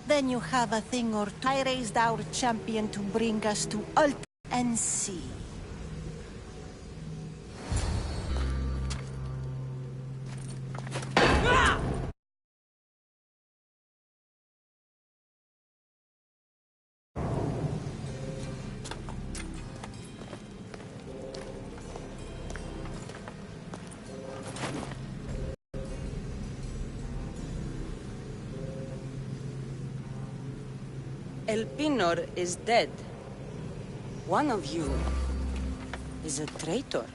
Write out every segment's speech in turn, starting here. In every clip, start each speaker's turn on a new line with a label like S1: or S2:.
S1: Then you have a thing or two. I raised our champion to bring us to Ult and see.
S2: El Pinor is dead. One of you is a traitor.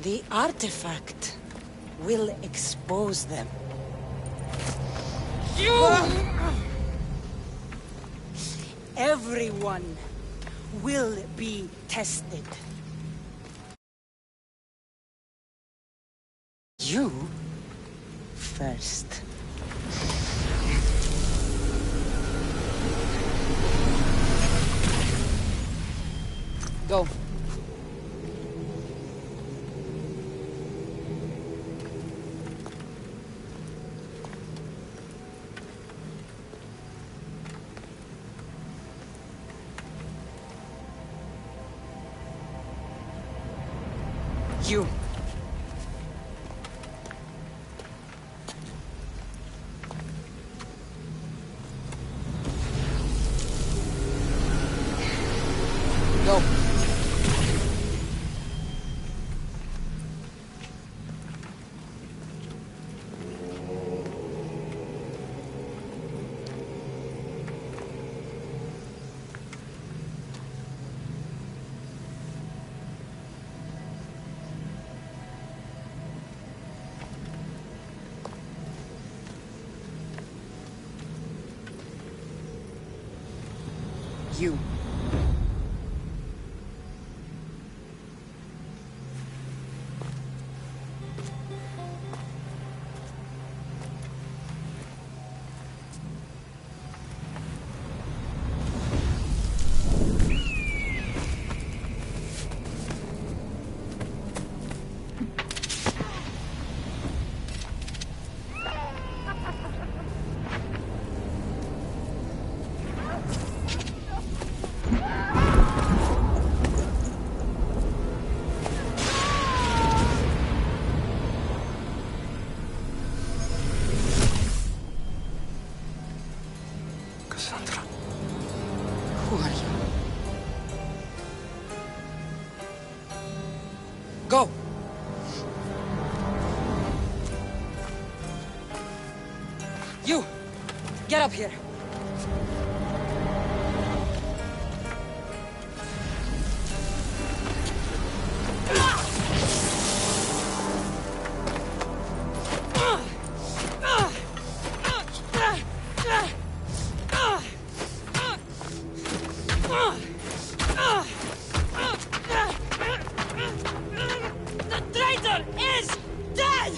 S2: The artifact will expose them. Everyone will be tested. You first. Go. You. Go. You. Who are you? Go! You! Get up here! The traitor is dead!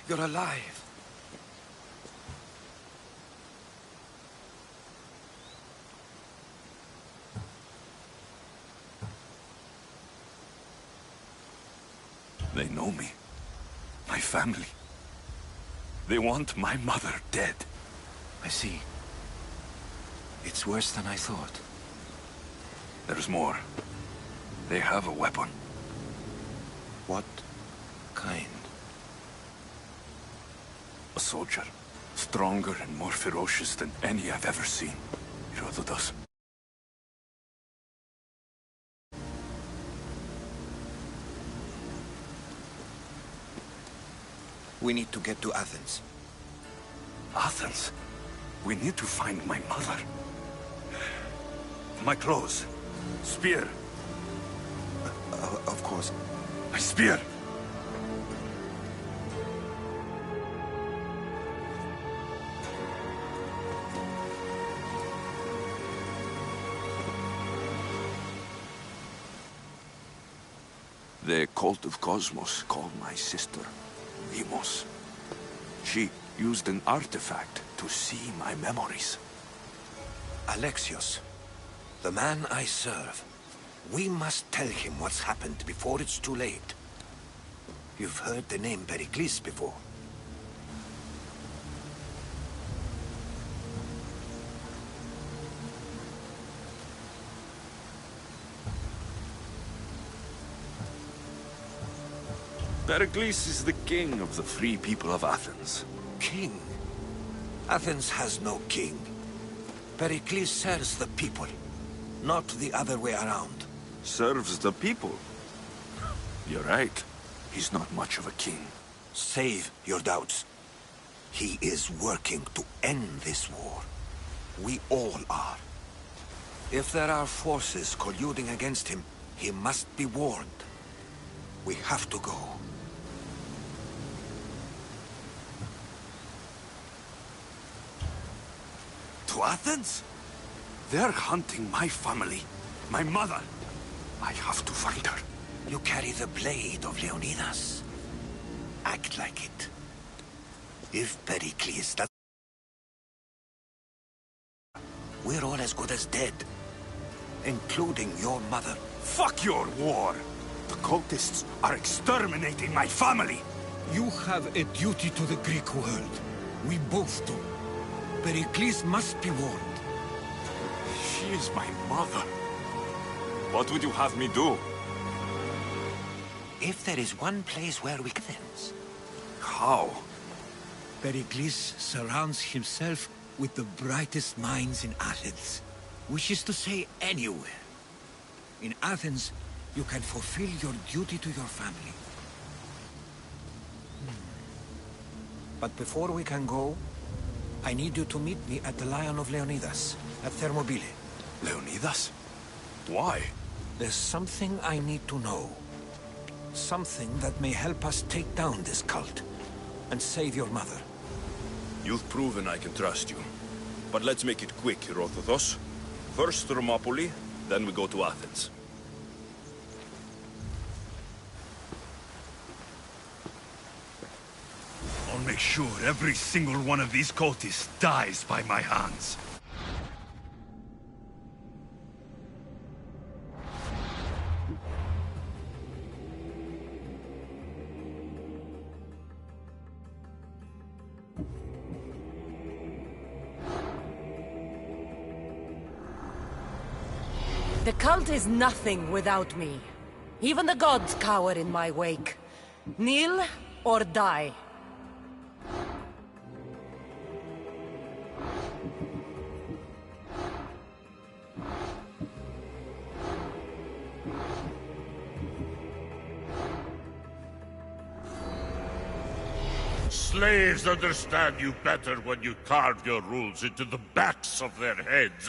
S3: You're alive.
S4: They know me. My my family. They want my mother dead.
S3: I see. It's worse than I thought.
S4: There's more. They have a weapon.
S3: What kind?
S4: A soldier. Stronger and more ferocious than any I've ever seen. Herodotus.
S3: We need to get to Athens.
S4: Athens? We need to find my mother. My clothes. Spear.
S3: Of course.
S4: My spear! The cult of Cosmos called my sister Demos. She used an artifact to see my memories.
S3: Alexios, the man I serve. We must tell him what's happened before it's too late. You've heard the name Pericles before.
S4: Pericles is the king of the free people of Athens.
S3: King? Athens has no king. Pericles serves the people, not the other way around.
S4: Serves the people. You're right. He's not much of a king.
S3: Save your doubts. He is working to end this war. We all are. If there are forces colluding against him, he must be warned. We have to go.
S4: To Athens? They're hunting my family. My mother. I have to find her.
S3: You carry the blade of Leonidas. Act like it. If Pericles does... We're all as good as dead. Including your mother.
S4: Fuck your war! The cultists are exterminating my family!
S3: You have a duty to the Greek world. We both do. Pericles must be warned.
S4: She is my mother. What would you have me do?
S3: If there is one place where we Athens,
S4: How?
S3: Pericles surrounds himself with the brightest minds in Athens. Which is to say, anywhere. In Athens, you can fulfill your duty to your family. But before we can go, I need you to meet me at the Lion of Leonidas, at Thermopylae.
S4: Leonidas? Why?
S3: There's something I need to know. Something that may help us take down this cult, and save your mother.
S5: You've proven I can trust you. But let's make it quick, Herodotus. First Thermopylae, then we go to Athens.
S4: I'll make sure every single one of these cultists dies by my hands.
S6: The cult is nothing without me. Even the gods cower in my wake. Kneel or die.
S7: Slaves understand you better when you carve your rules into the backs of their heads.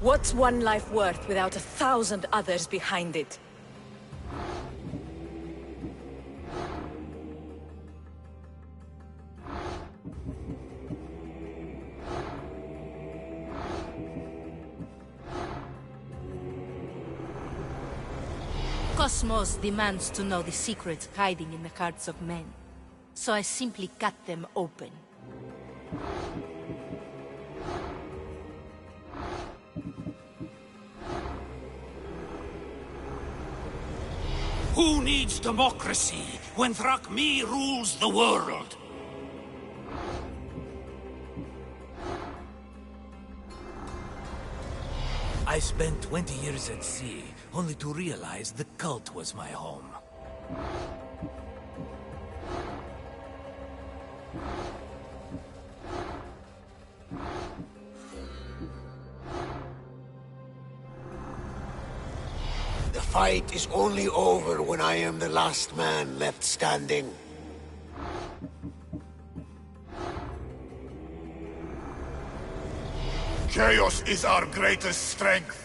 S6: What's one life worth without 1,000 others behind it?
S8: Cosmos demands to know the secrets hiding in the hearts of men.
S1: so I simply cut them open.
S8: Who needs democracy when Thrakmi rules the world? I spent 20 years at sea, only to realize the cult was my home.
S9: The fight is only over when I am the last man left standing.
S7: Chaos is our greatest strength.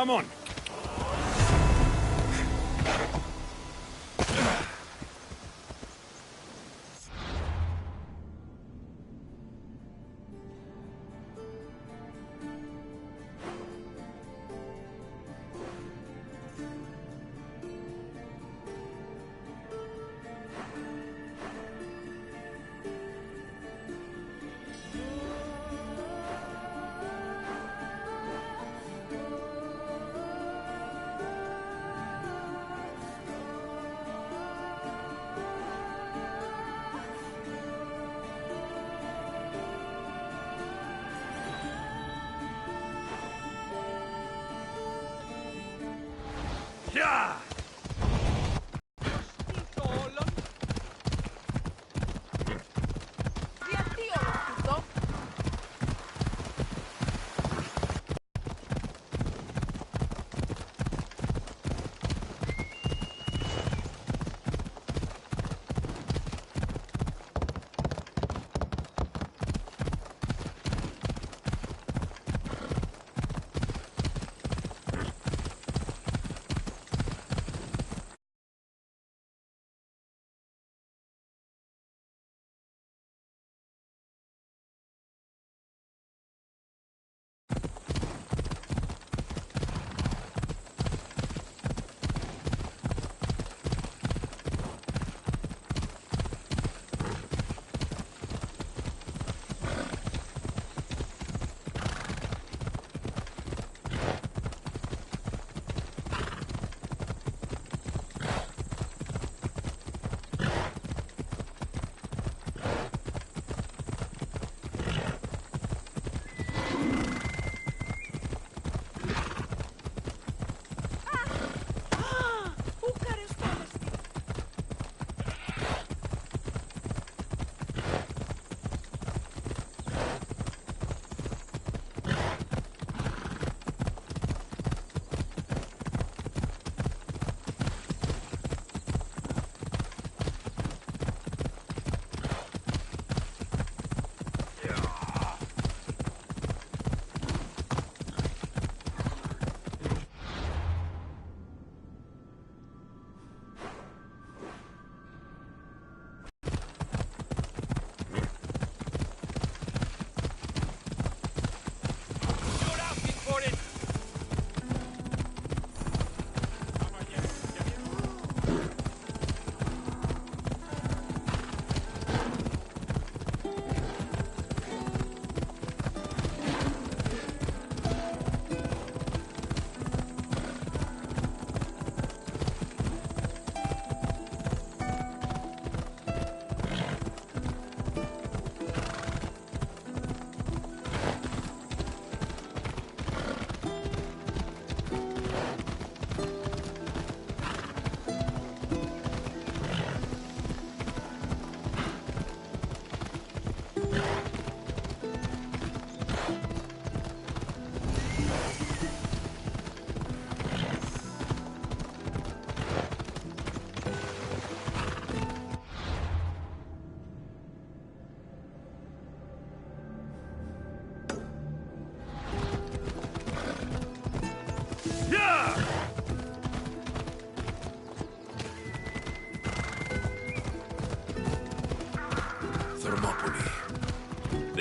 S5: Come on. Yeah!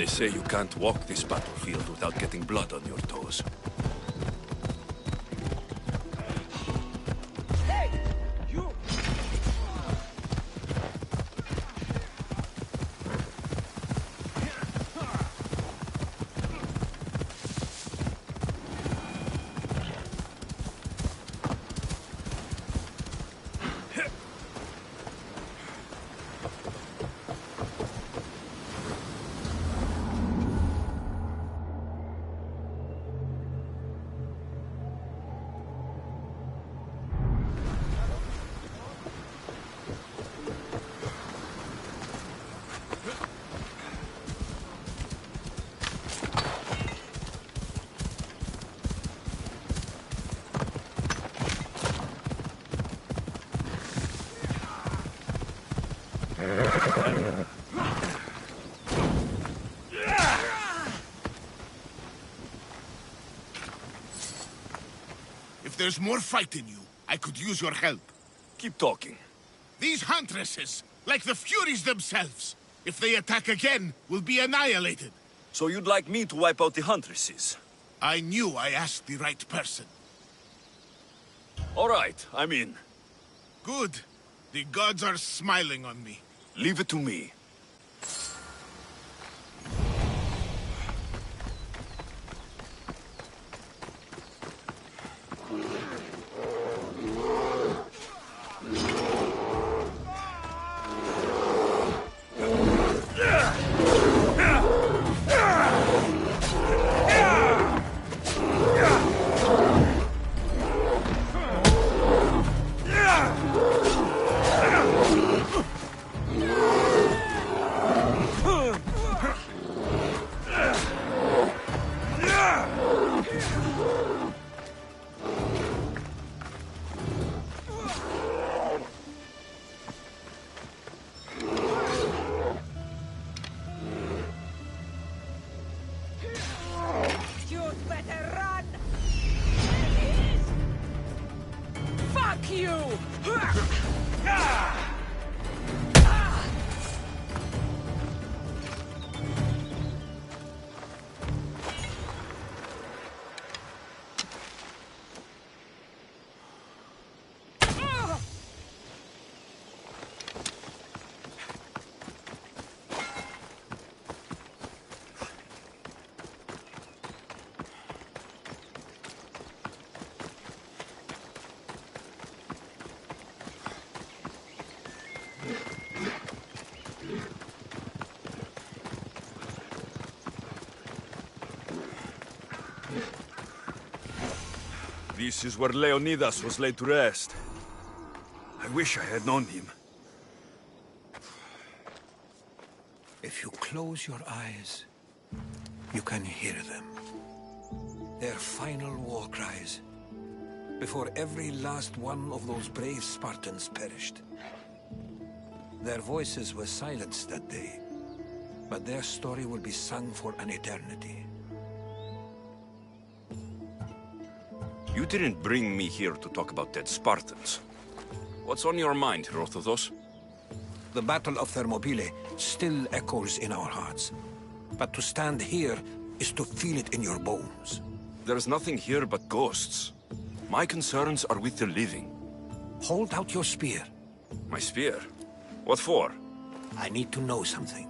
S4: They say you can't walk this battlefield without getting blood on your toes.
S9: If there's more fight in you, I could use your help.
S4: Keep talking.
S9: These huntresses, like the Furies themselves, if they attack again, will be annihilated.
S4: So you'd like me to wipe out the huntresses?
S9: I knew I asked the right person.
S4: All right, I'm in.
S9: Good. The gods are smiling on me.
S4: Leave it to me.
S6: you!
S5: This is where Leonidas was laid to rest. I wish I had known him.
S3: If you close your eyes, you can hear them. Their final war cries, before every last one of those brave Spartans perished. Their voices were silenced that day, but their story will be sung for an eternity.
S5: You didn't bring me here to talk about dead Spartans. What's on your mind, Herodotus?
S3: The Battle of Thermopylae still echoes in our hearts. But to stand here is to feel it in your bones.
S5: There's nothing here but ghosts. My concerns are with the living.
S3: Hold out your spear.
S5: My spear? What for?
S3: I need to know something.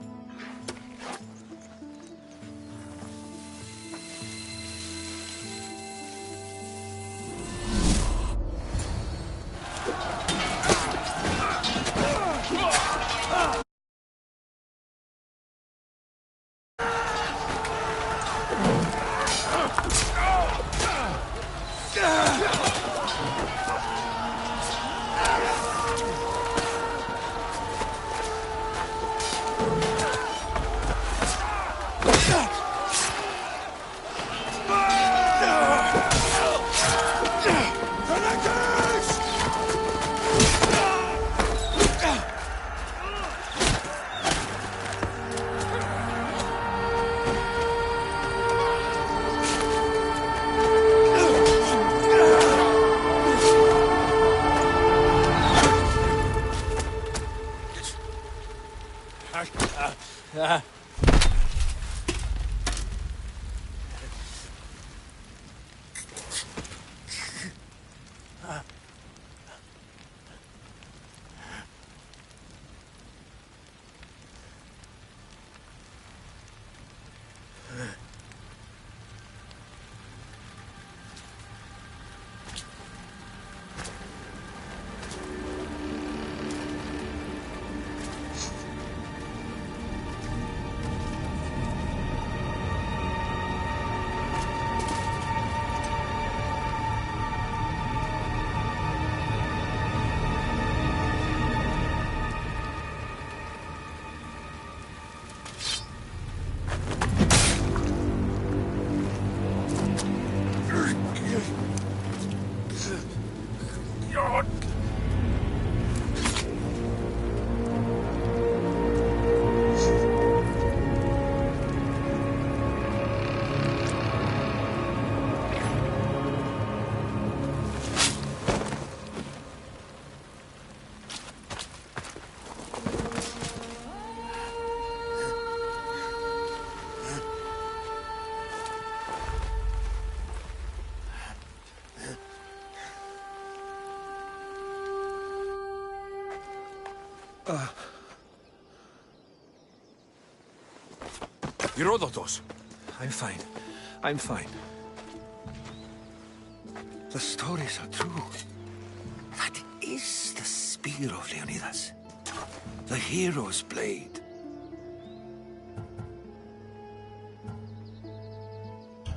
S5: Herodotus!
S3: I'm fine. I'm fine. The stories are true. That is the spear of Leonidas. The hero's blade.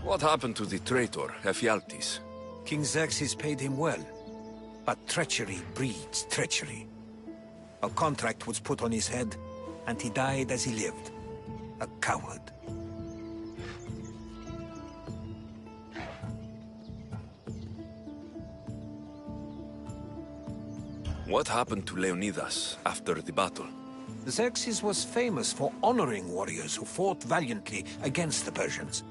S5: What happened to the traitor, Ephialtes?
S3: King Xerxes paid him well. But treachery breeds treachery. A contract was put on his head, and he died as he lived. A coward.
S5: What happened to Leonidas after the battle?
S3: Xerxes was famous for honoring warriors who fought valiantly against the Persians.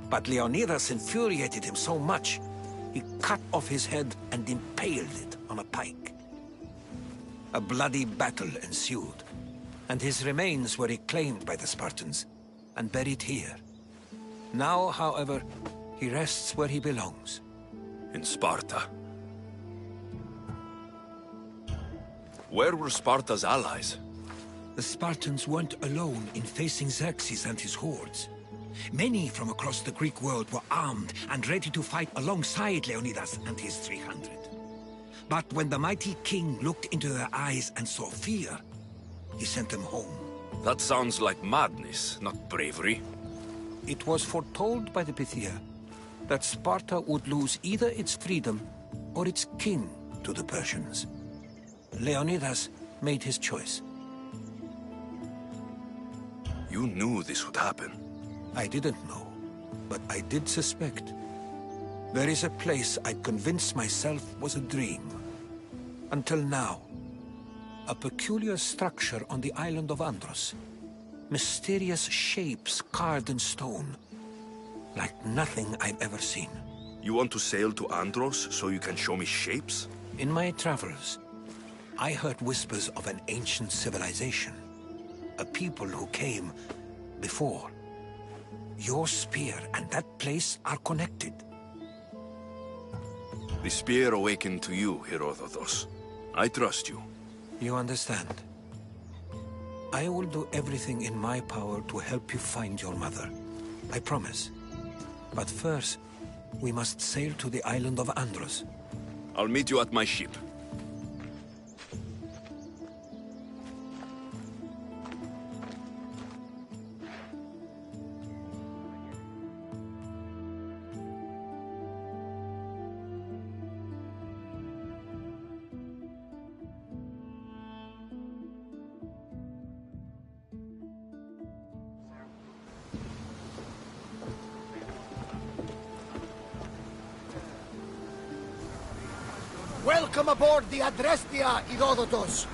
S3: But Leonidas infuriated him so much he cut off his head and impaled it on a pike. A bloody battle ensued, and his remains were reclaimed by the Spartans and buried here. Now, however, he rests where he belongs.
S5: In Sparta. Where were Sparta's allies?
S3: The Spartans weren't alone in facing Xerxes and his hordes. Many from across the Greek world were armed and ready to fight alongside Leonidas and his 300. But when the mighty king looked into their eyes and saw fear, he sent them home.
S5: That sounds like madness, not bravery.
S3: It was foretold by the Pythia that Sparta would lose either its freedom or its king to the Persians. Leonidas made his choice.
S5: You knew this would happen.
S3: I didn't know, but I did suspect. There is a place I'd convinced myself was a dream. Until now. A peculiar structure on the island of Andros. Mysterious shapes carved in stone. Like nothing I've ever seen.
S5: You want to sail to Andros so you can show me shapes?
S3: In my travels, I heard whispers of an ancient civilization. A people who came before. Your spear and that place are connected.
S5: The spear awakened to you, Herodotus. I trust you.
S3: You understand. I will do everything in my power to help you find your mother. I promise. But first, we must sail to the island of Andros.
S5: I'll meet you at my ship.
S9: Welcome aboard the Adrestia, Herodotus.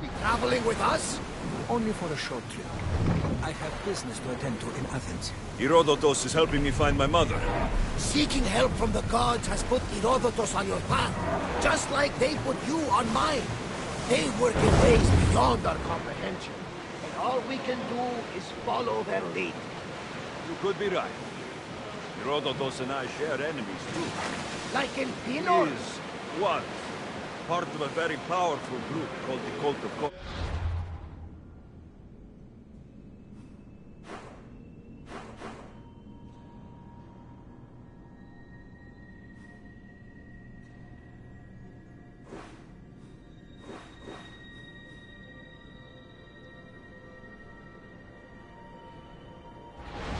S9: Be traveling with us?
S3: Only for a short trip. I have business to attend to in Athens.
S5: Herodotus is helping me find my mother.
S9: Seeking help from the gods has put Herodotus on your path, just like they put you on mine. They work in ways beyond our comprehension, and all we can do is follow their lead.
S5: You could be right. Herodotus and I share enemies too.
S9: Like in Pinor?
S5: Was part of a very powerful group called the Cult of Co.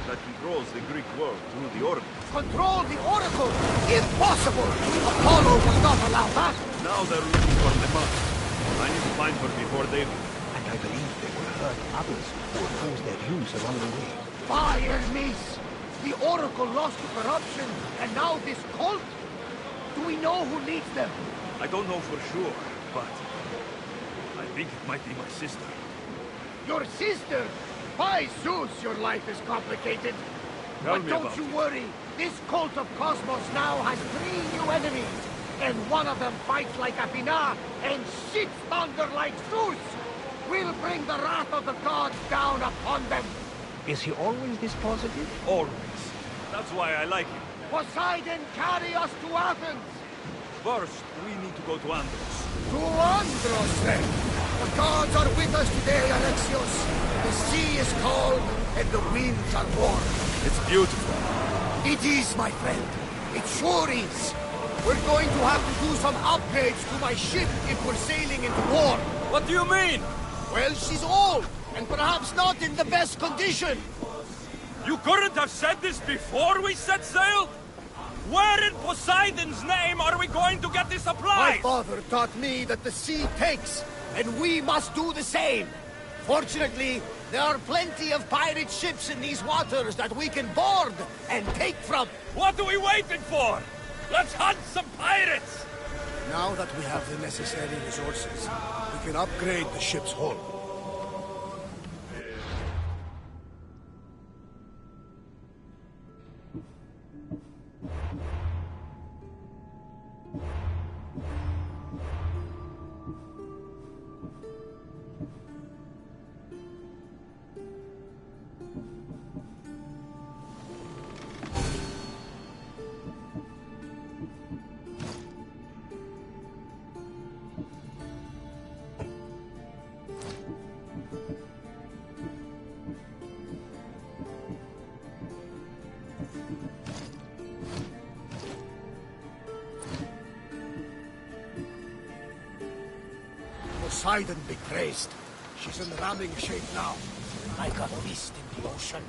S5: That controls the Greek world through the Oracle.
S9: Control the Oracle! Impossible! Apollo will not allow that!
S5: Now they're looking for the mother. I need to find her before they do.
S3: And I believe they will hurt others who oppose their views along the way.
S9: Fire niece! The Oracle lost to corruption, and now this cult? Do we know who leads them?
S5: I don't know for sure, but I think it might be my sister.
S9: Your sister? By Zeus, your life is complicated.
S5: Tell
S9: But
S5: me
S9: don't
S5: about
S9: you
S5: it.
S9: worry. This cult of Cosmos now has 3 new enemies. And one of them fights like Athena and shits thunder like Zeus. We'll bring the wrath of the gods down upon them.
S3: Is he always this positive?
S5: Always. That's why I like him.
S9: Poseidon, carry us to Athens.
S5: First, we need to go to Andros.
S9: To Andros, then. The gods are with us today, Alexios. The sea is calm, and the winds are warm.
S5: It's beautiful.
S9: It is, my friend. It sure is. We're going to have to do some upgrades to my ship if we're sailing into war.
S5: What do you mean?
S9: Well, she's old, and perhaps not in the best condition.
S5: You couldn't have said this before we set sail? Where in Poseidon's name are we going to get the
S9: My
S5: supplies?
S9: father taught me that the sea takes, and we must do the same. Fortunately, there are plenty of pirate ships in these waters that we can board and take from.
S5: What are we waiting for? Let's hunt some pirates!
S9: Now that we have the necessary resources, we can upgrade the ship's hull. Poseidon be praised. She's in ramming shape now, like a beast in the ocean.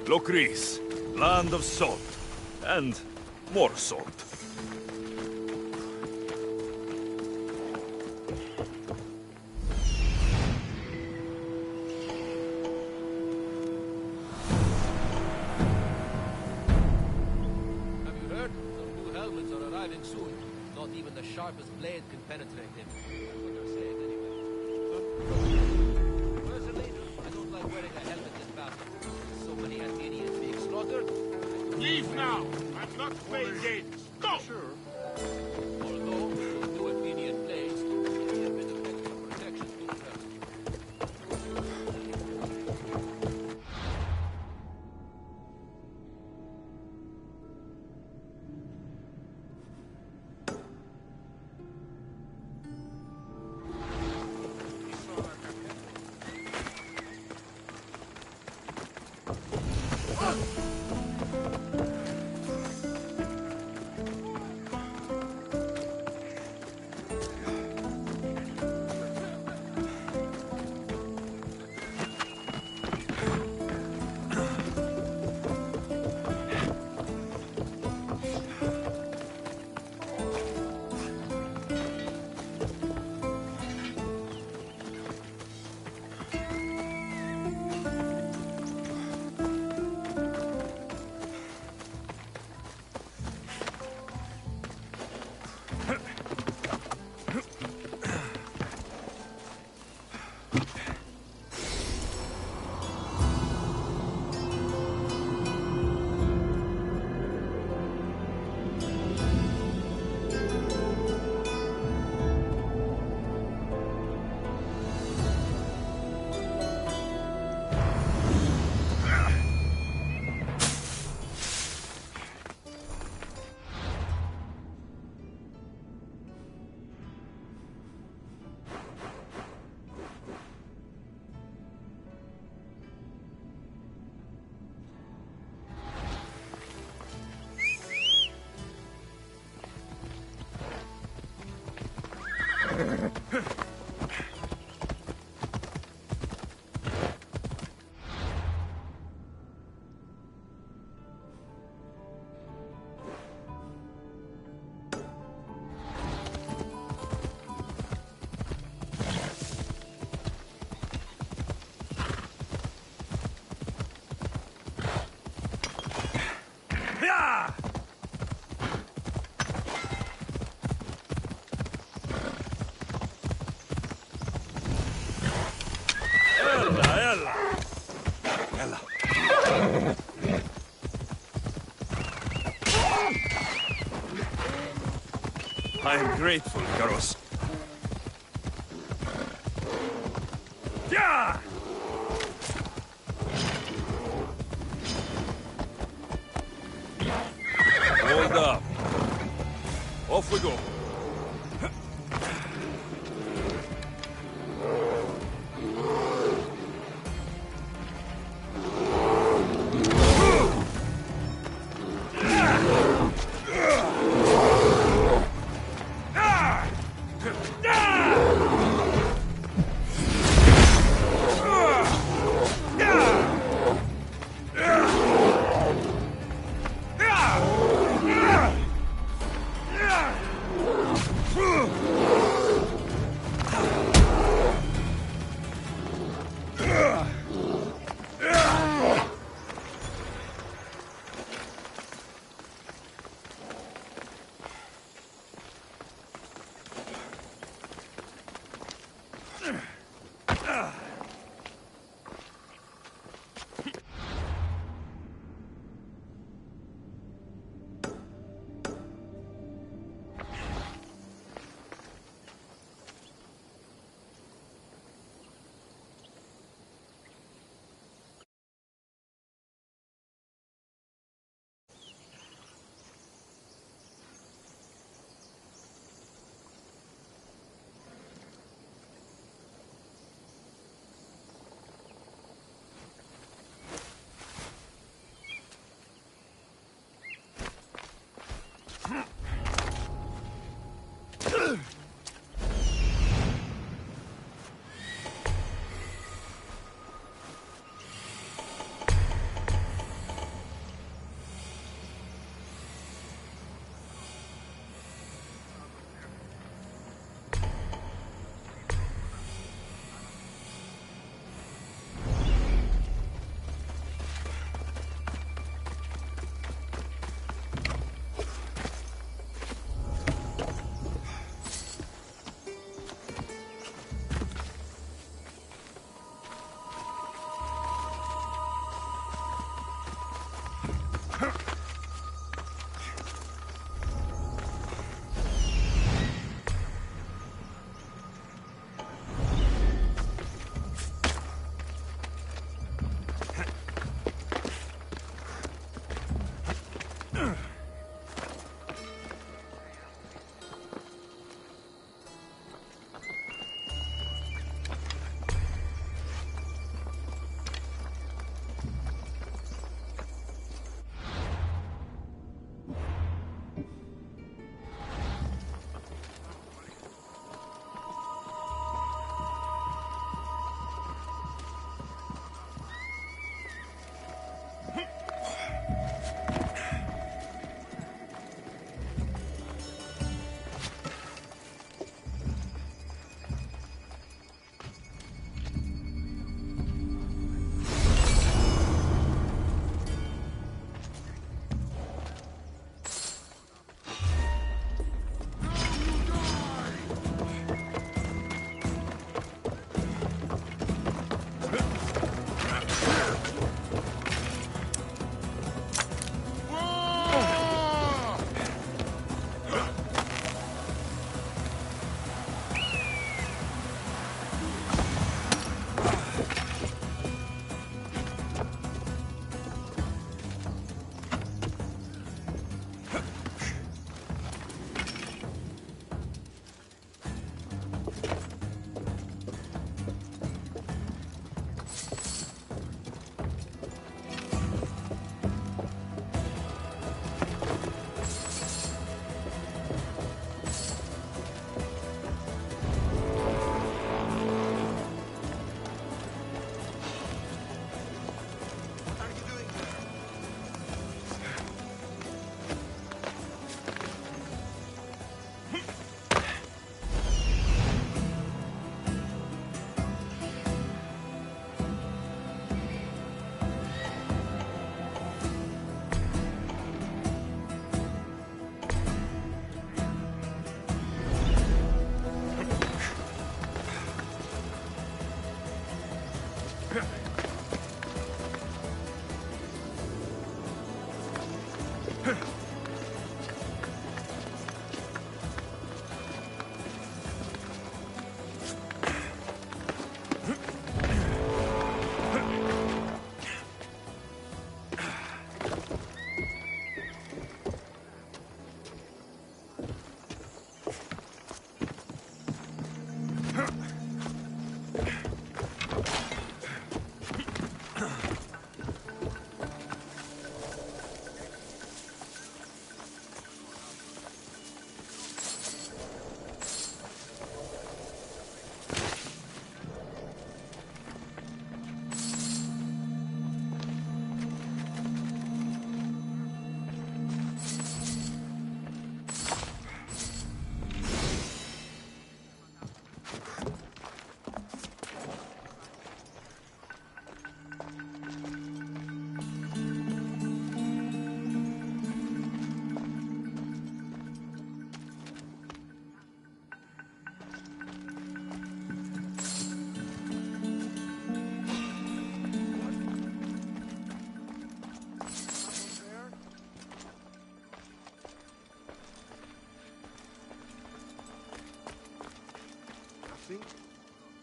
S5: Lokris, land of salt. And more salt.
S8: Have you heard? Some new helmets are arriving soon. Not even the sharpest blade can penetrate them. That's what they're saying anyway. Personally, I don't like wearing a helmet in battle. So many Athenians being slaughtered.
S7: Leave now! I'm not playing games! Go!
S8: Sure. Although, those new Athenian blades give me a bit of extra protection to the rest.
S5: I am grateful, Karos. Yeah! Hold up. Off we go.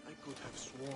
S4: I could have sworn.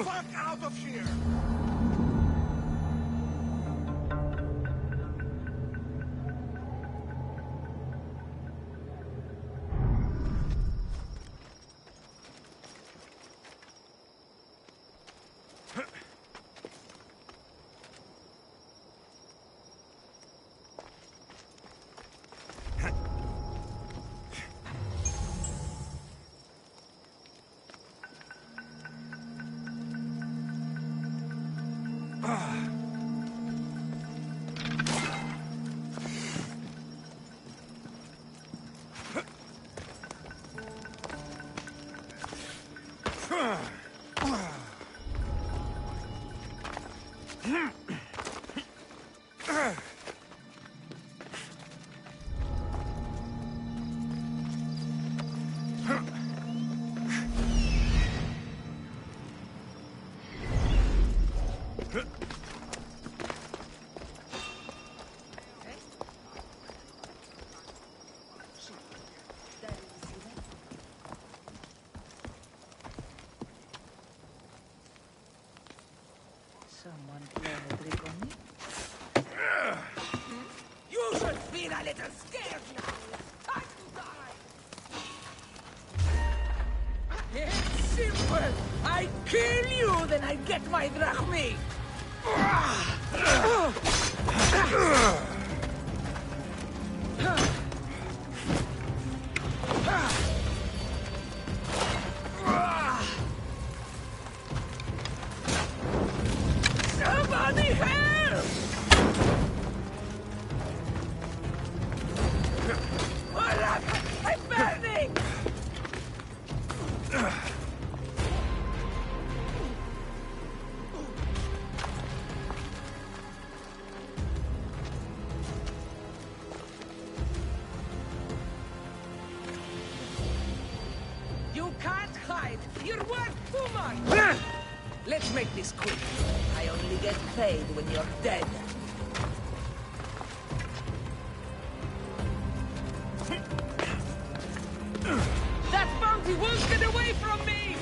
S9: Fuck out of here!
S1: Someone playing a trick on me?
S6: You should feel a little scared now. Time to die. It's simple. I kill you, then I get my drachmi. Somebody help! I'm burning! You can't hide. You're worth too much. Let's make this quick. I only get paid when you're dead. That bounty won't get away from me!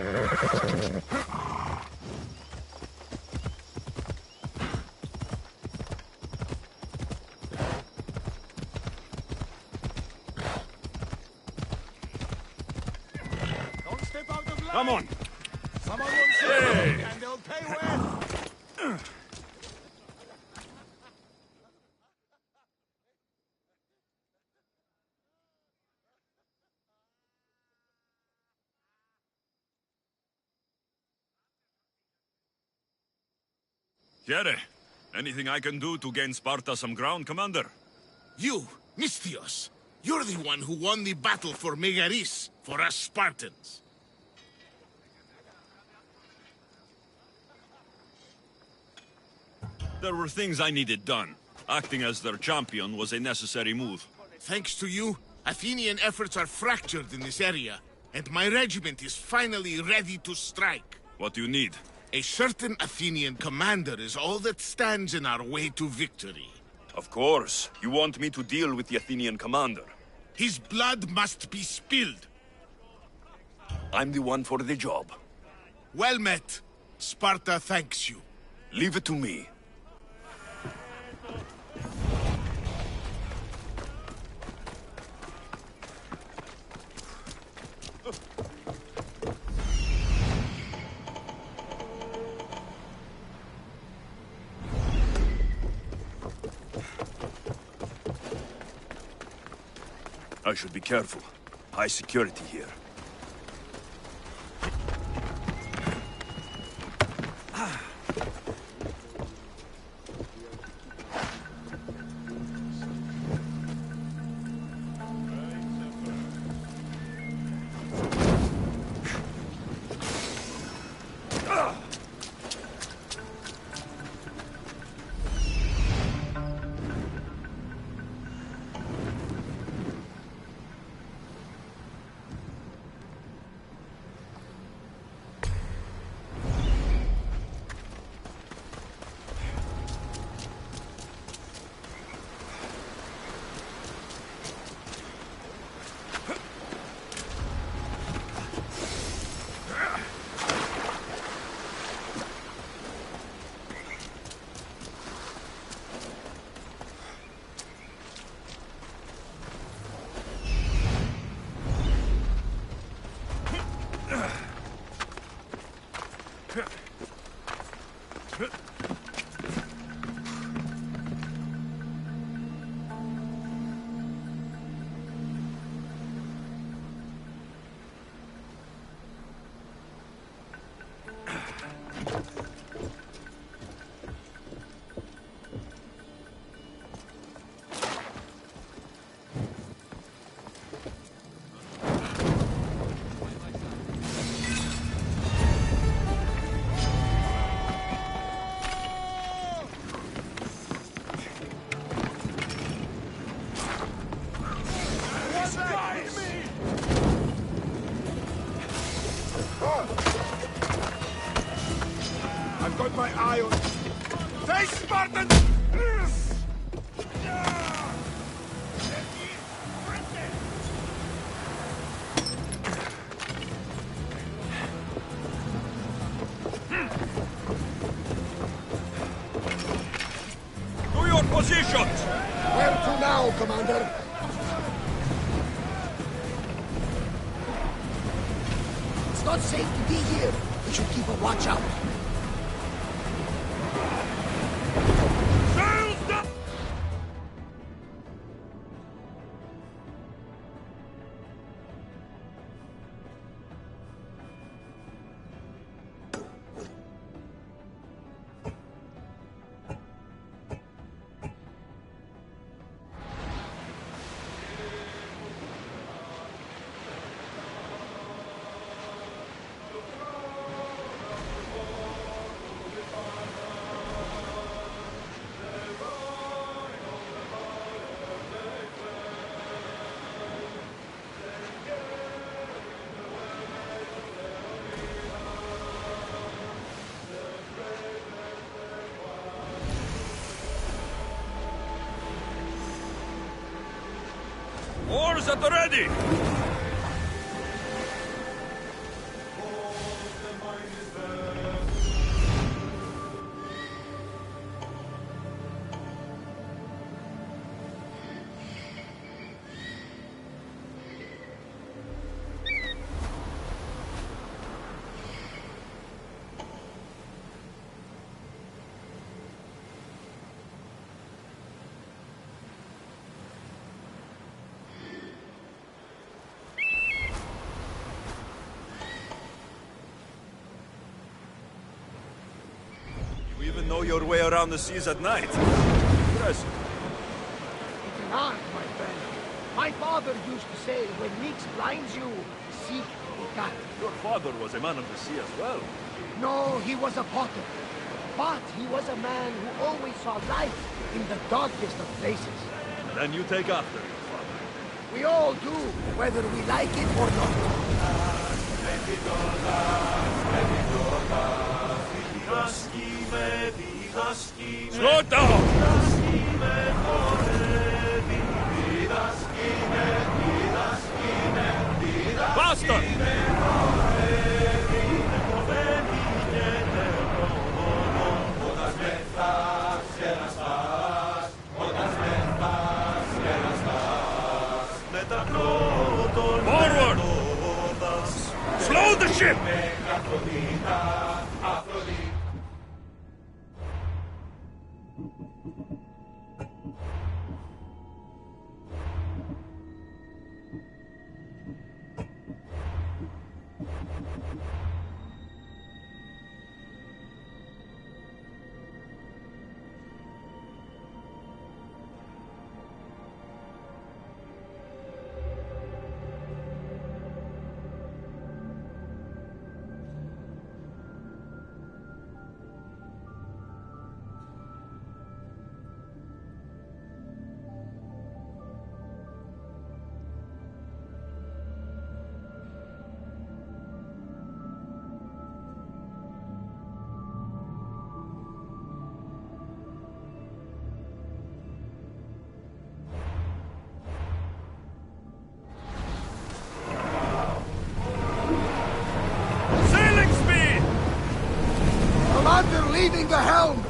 S9: Don't step out of line.
S5: Come on.
S9: Someone will see you, and they'll pay well.
S5: Here, anything I can do to gain Sparta some ground, Commander?
S10: You, Misthios, you're the one who won the battle for Megaris, for us Spartans.
S5: There were things I needed done. Acting as their champion was a necessary move.
S10: Thanks to you, Athenian efforts are fractured in this area, and my regiment is finally ready to strike.
S5: What do you need?
S10: A certain Athenian commander is all that stands in our way to victory.
S5: Of course. You want me to deal with the Athenian commander.
S10: His blood must be spilled.
S5: I'm the one for the job.
S10: Well met. Sparta thanks you.
S5: Leave it to me. I should be careful. High security here.
S9: I've got my eye on... Face Spartans!
S5: To your positions!
S9: Where to now, Commander? It's not safe to be here. We should keep a watch out.
S5: Oars at the ready! even know your way around the seas at night. Impressive.
S9: It's an art, my friend. My father used to say, when Nix blinds you, seek the cat.
S5: Your father was a man of the sea as well.
S9: No, he was a potter. But he was a man who always saw light in the darkest of places.
S5: Then you take after your father.
S9: We all do, whether we like it or not.
S5: Slow down! Faster! Forward! Slow the ship!
S9: Commander leading the helm!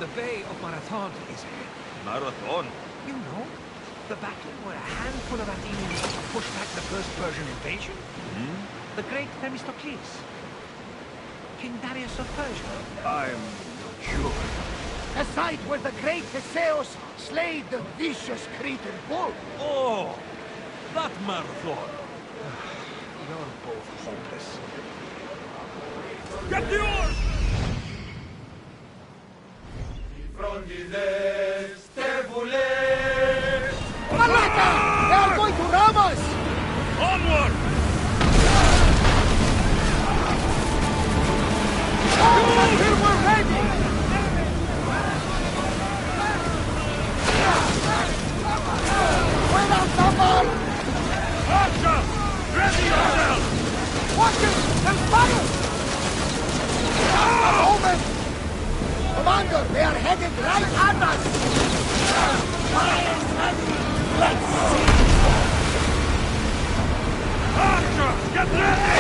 S11: The Bay of Marathon is ahead.
S5: Marathon?
S11: You know, the battle where a handful of Athenians pushed back the first Persian invasion. The great Themistocles. King Darius of Persia.
S5: I'm not sure.
S9: The site where the great Theseus slayed the vicious Cretan bull.
S5: Oh, that Marathon.
S11: You're both hopeless.
S5: Get the oars!
S9: Malata! They are going to ram us!
S5: Onward!
S9: Until we're ready! We're outnumbered!
S5: Archer! Ready yourself!
S9: Watch it! And fire! A moment! Commander, they are headed right at us! Fire is ready! Let's see!
S5: Archer! Get ready!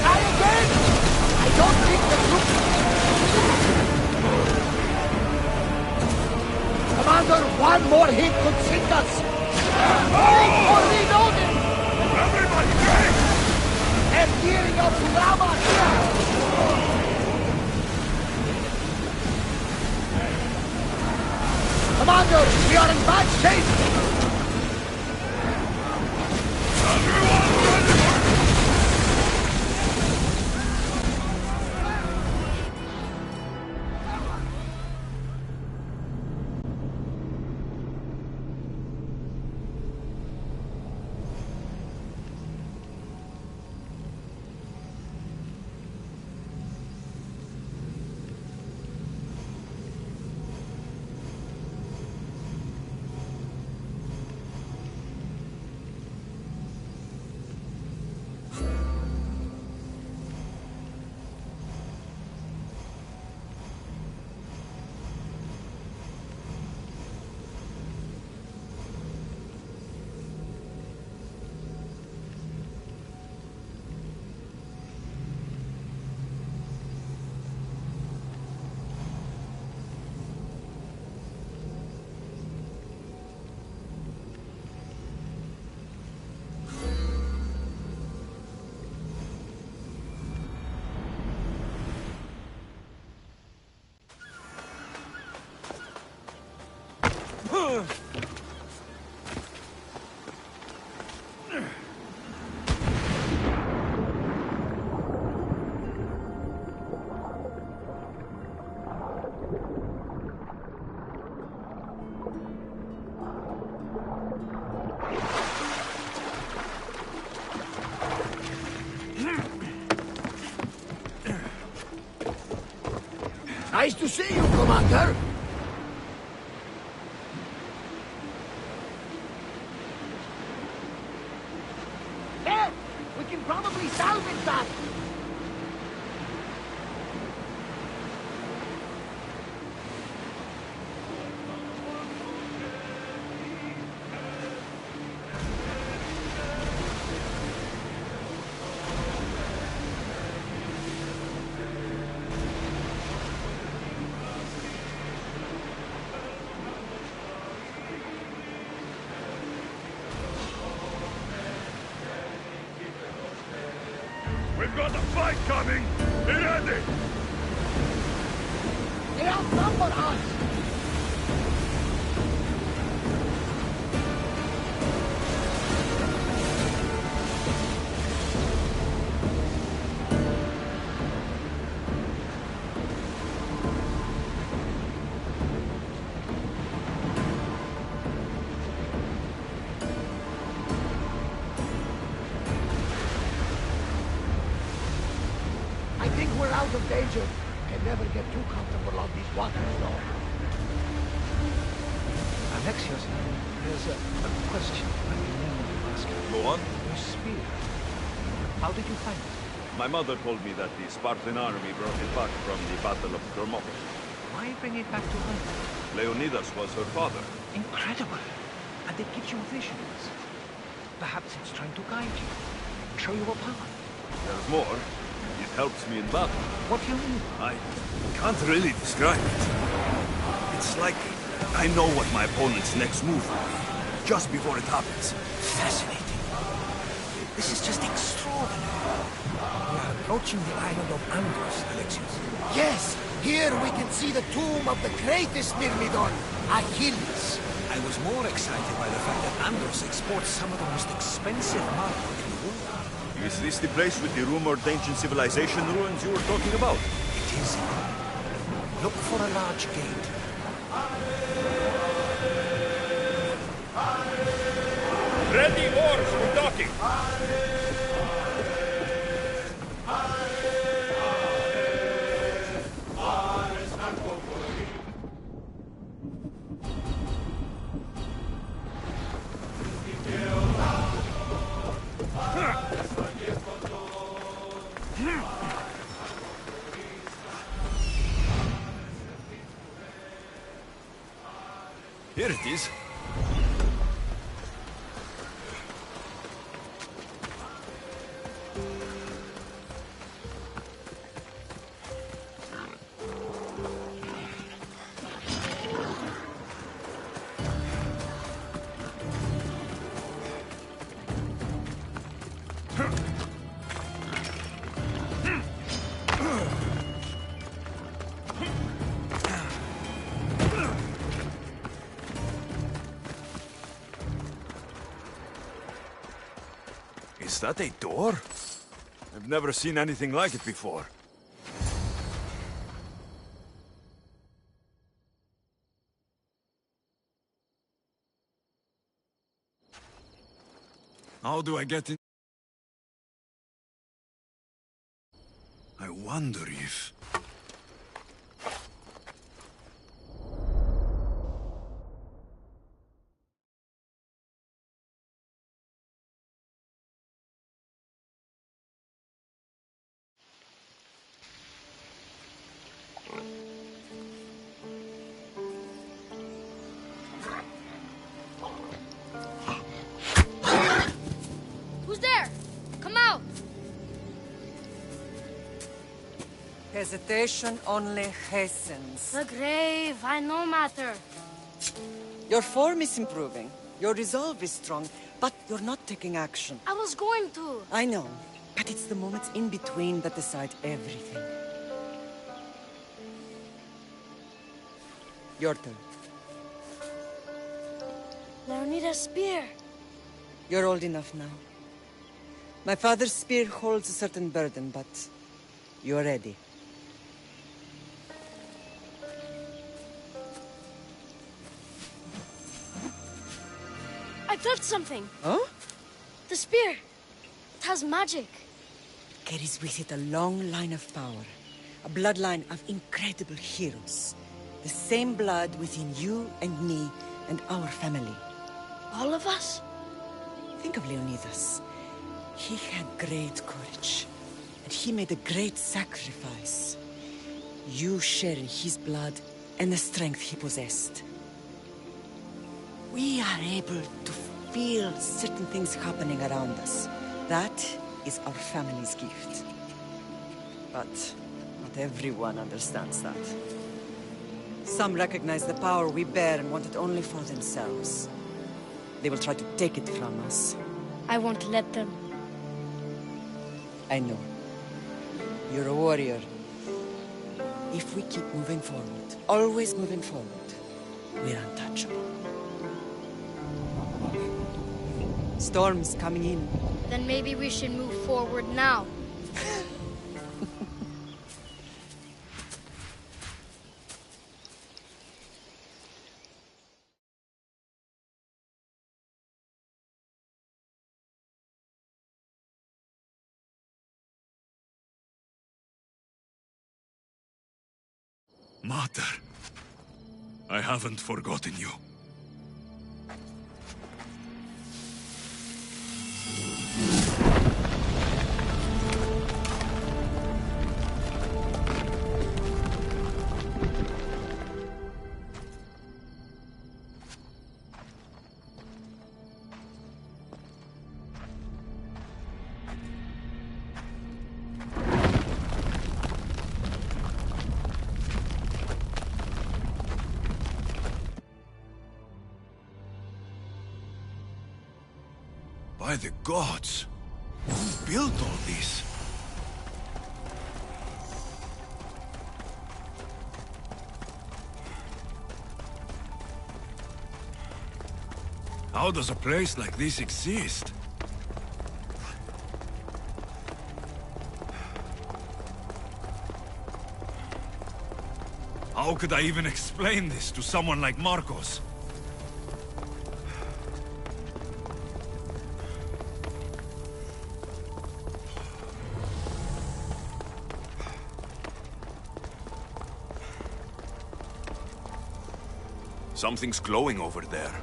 S9: Try again! I don't think the troops... Commander, one more hit could sink us! For reloading!
S5: Everybody break!
S9: They're gearing up to ram us! Commander, we are in bad shape! Nice to see you, Commander! There! We can probably salvage that!
S7: We've got a fight coming! Be ready!
S9: They outnumber us! I think we're out of danger. Can never get too comfortable on these waters, though.
S11: Alexios, there's a question I've been meaning to ask you.
S5: Go on.
S11: Your spear. How did you find it?
S5: My mother told me that the Spartan army brought it back from the Battle of Thermopylae.
S11: Why bring it back to her?
S5: Leonidas was her father.
S11: Incredible. And it gives you visions. Perhaps it's trying to guide you. Show you a path.
S5: There's more. It helps me in battle.
S11: What do you mean?
S5: I can't really describe it. It's like I know what my opponent's next move will be, just before it happens.
S9: Fascinating. This is just extraordinary. We are approaching the island of Andros, Alexios. Yes! Here we can see the tomb of the greatest Myrmidon, Achilles. I was more excited by the fact that Andros exports some of the most expensive marble in the world.
S5: Is this the place with the rumored ancient civilization ruins you were talking about?
S9: It is. Look for a large gate.
S7: Ready oars for docking!
S5: Here it is.
S4: Is that a door? I've never seen anything like it before. How do I get in? I wonder if...
S12: Who's there? Come out!
S6: Hesitation only hastens.
S12: The grave, I no matter.
S6: Your form is improving. Your resolve is strong, but you're not taking action.
S12: I was going to.
S6: I know, but it's the moments in between that decide everything. Your turn.
S12: Leonida's spear.
S6: You're old enough now. My father's spear holds a certain burden, but you're ready.
S12: I felt something.
S6: Huh?
S12: The spear. It has magic.
S6: Carries with it a long line of power. A bloodline of incredible heroes. The same blood within you and me and our family.
S12: All of us?
S6: Think of Leonidas. He had great courage. And he made a great sacrifice. You share in his blood and the strength he possessed. We are able to feel certain things happening around us. That is our family's gift. But not everyone understands that. Some recognize the power we bear and want it only for themselves. They will try to take it from us.
S12: I won't let them.
S6: I know. You're a warrior. If we keep moving forward, always moving forward, we're untouchable. Storm's coming in.
S12: Then maybe we should move forward now.
S4: Mater, I haven't forgotten you. By the gods! Who built all this? How does a place like this exist? How could I even explain this to someone like Marcos? Something's glowing over there.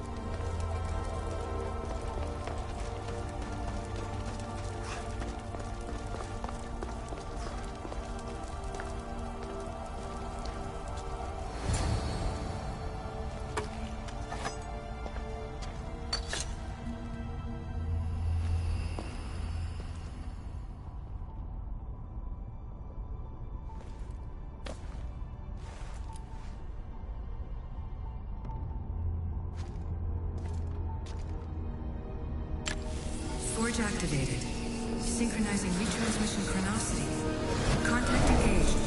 S13: Forge activated. Synchronizing retransmission chronicity. Contact engaged.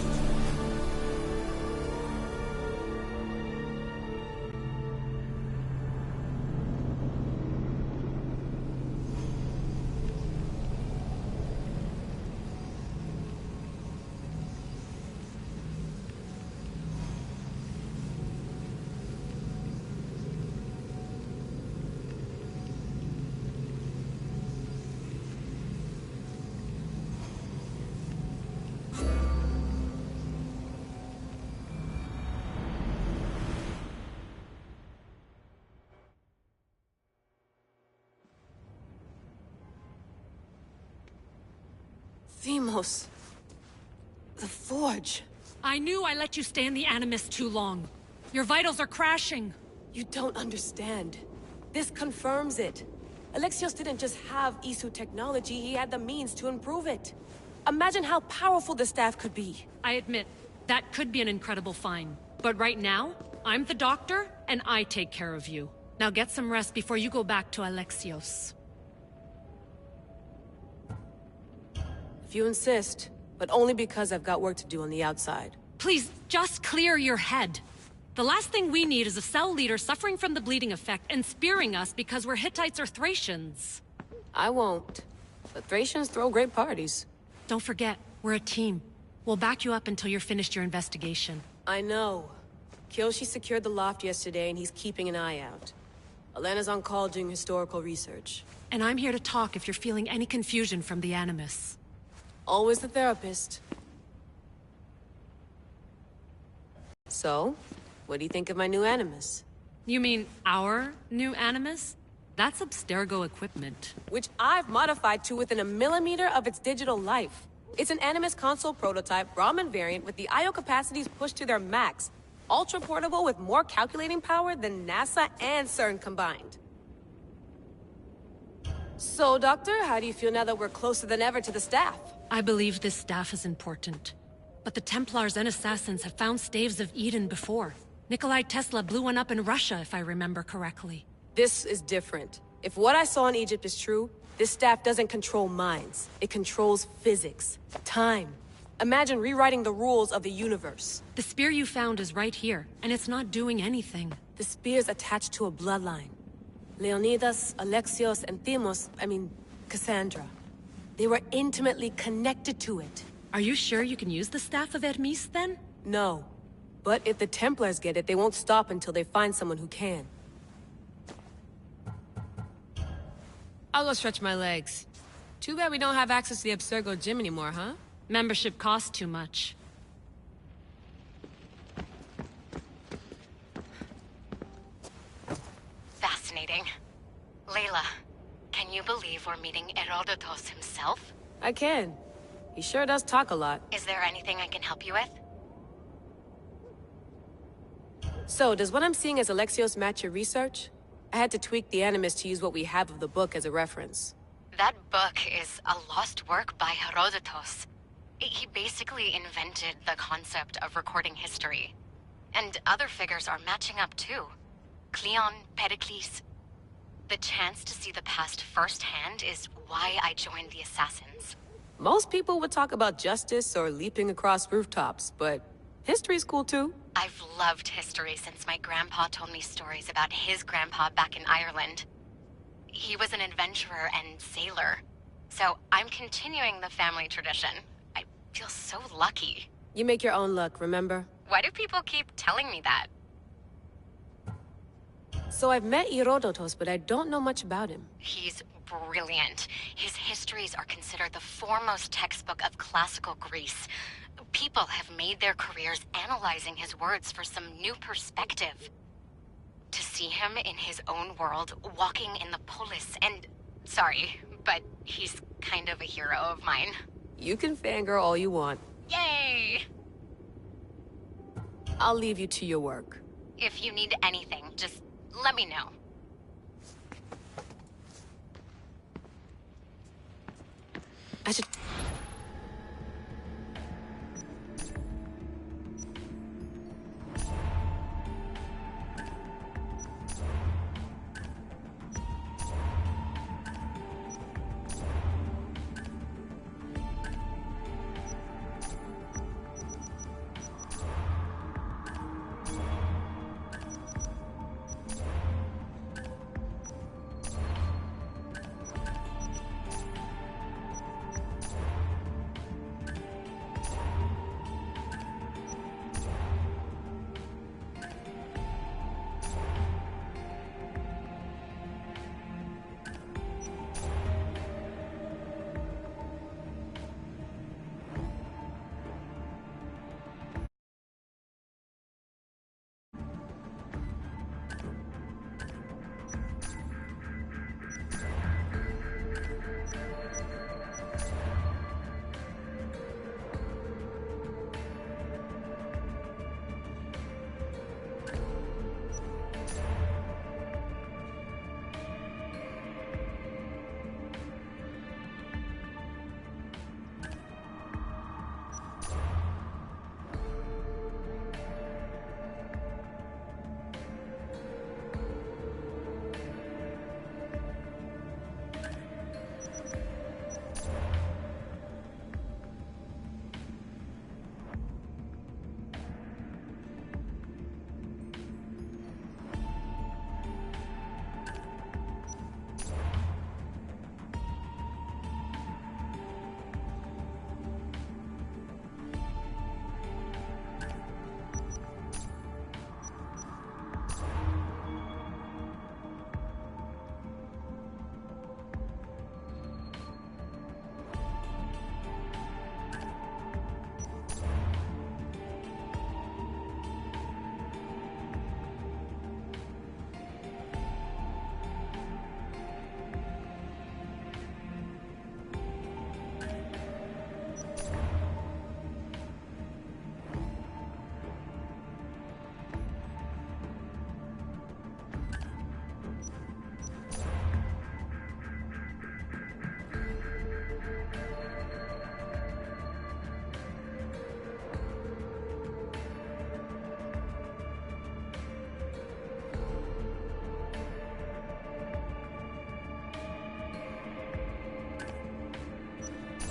S14: Themos. The Forge.
S15: I knew I let you stay in the Animus too long. Your vitals are crashing.
S14: You don't understand. This confirms it. Alexios didn't just have Isu technology, he had the means to improve it. Imagine how powerful the staff could be.
S15: I admit, that could be an incredible find. But right now, I'm the doctor, and I take care of you. Now get some rest before you go back to Alexios.
S14: If you insist, but only because I've got work to do on the outside.
S15: Please, just clear your head. The last thing we need is a cell leader suffering from the bleeding effect and spearing us because we're Hittites or Thracians.
S14: I won't. But Thracians throw great parties.
S15: Don't forget, we're a team. We'll back you up until you're finished your investigation.
S14: I know. Kyoshi secured the loft yesterday and he's keeping an eye out. Elena's on call doing historical research.
S15: And I'm here to talk if you're feeling any confusion from the Animus.
S14: Always the therapist. So, what do you think of my new Animus?
S15: You mean our new Animus? That's Abstergo equipment.
S14: Which I've modified to within a millimeter of its digital life. It's an Animus console prototype, Brahmin variant with the I/O capacities pushed to their max. Ultra portable with more calculating power than NASA and CERN combined. So, Doctor, how do you feel now that we're closer than ever to the staff?
S15: I believe this staff is important. But the Templars and Assassins have found staves of Eden before. Nikolai Tesla blew one up in Russia, if I remember correctly.
S14: This is different. If what I saw in Egypt is true, this staff doesn't control minds. It controls physics, time. Imagine rewriting the rules of the universe.
S15: The spear you found is right here, and it's not doing anything.
S14: The spear's attached to a bloodline. Leonidas, Alexios, and Cassandra. They were intimately connected to it.
S15: Are you sure you can use the Staff of Hermes, then?
S14: No. But if the Templars get it, they won't stop until they find someone who can. I'll go stretch my legs. Too bad we don't have access to the Abstergo gym anymore, huh?
S15: Membership costs too much.
S16: Fascinating. Layla, can you believe we're meeting Herodotus himself?
S14: I can. He sure does talk a lot.
S16: Is there anything I can help you with?
S14: So, does what I'm seeing as Alexios match your research? I had to tweak the Animus to use what we have of the book as a reference.
S16: That book is a lost work by Herodotus. He basically invented the concept of recording history. And other figures are matching up too. Cleon, Pericles. The chance to see the past firsthand is why I joined the Assassins.
S14: Most people would talk about justice or leaping across rooftops, but history's cool too.
S16: I've loved history since my grandpa told me stories about his grandpa back in Ireland. He was an adventurer and sailor, so I'm continuing the family tradition. I feel so lucky.
S14: You make your own luck, remember?
S16: Why do people keep telling me that?
S14: So I've met Herodotus, but I don't know much about him.
S16: He's brilliant. His histories are considered the foremost textbook of classical Greece. People have made their careers analyzing his words for some new perspective. To see him in his own world, walking in the polis, and... Sorry, but he's kind of a hero of mine.
S14: You can fangirl all you want.
S16: Yay!
S14: I'll leave you to your work.
S16: If you need anything, just let me know.
S14: I should...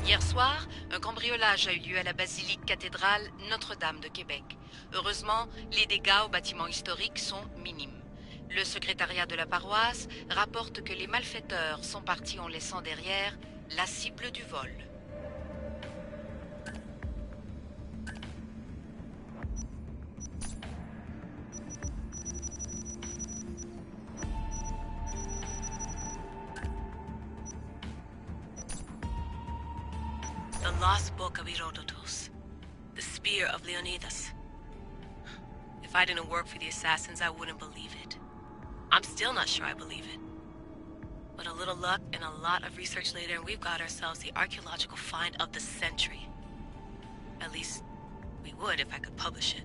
S17: Hier soir, un cambriolage a eu lieu à la basilique cathédrale Notre-Dame de Québec. Heureusement, les dégâts au bâtiment historique sont minimes. Le secrétariat de la paroisse rapporte que les malfaiteurs sont partis en laissant derrière la cible du vol.
S18: The lost book of Herodotus. The spear of Leonidas. If I didn't work for the assassins, I wouldn't believe it. I'm still not sure I believe it. But a little luck and a lot of research later, and we've got ourselves the archaeological find of the century. At least, we would if I could publish it.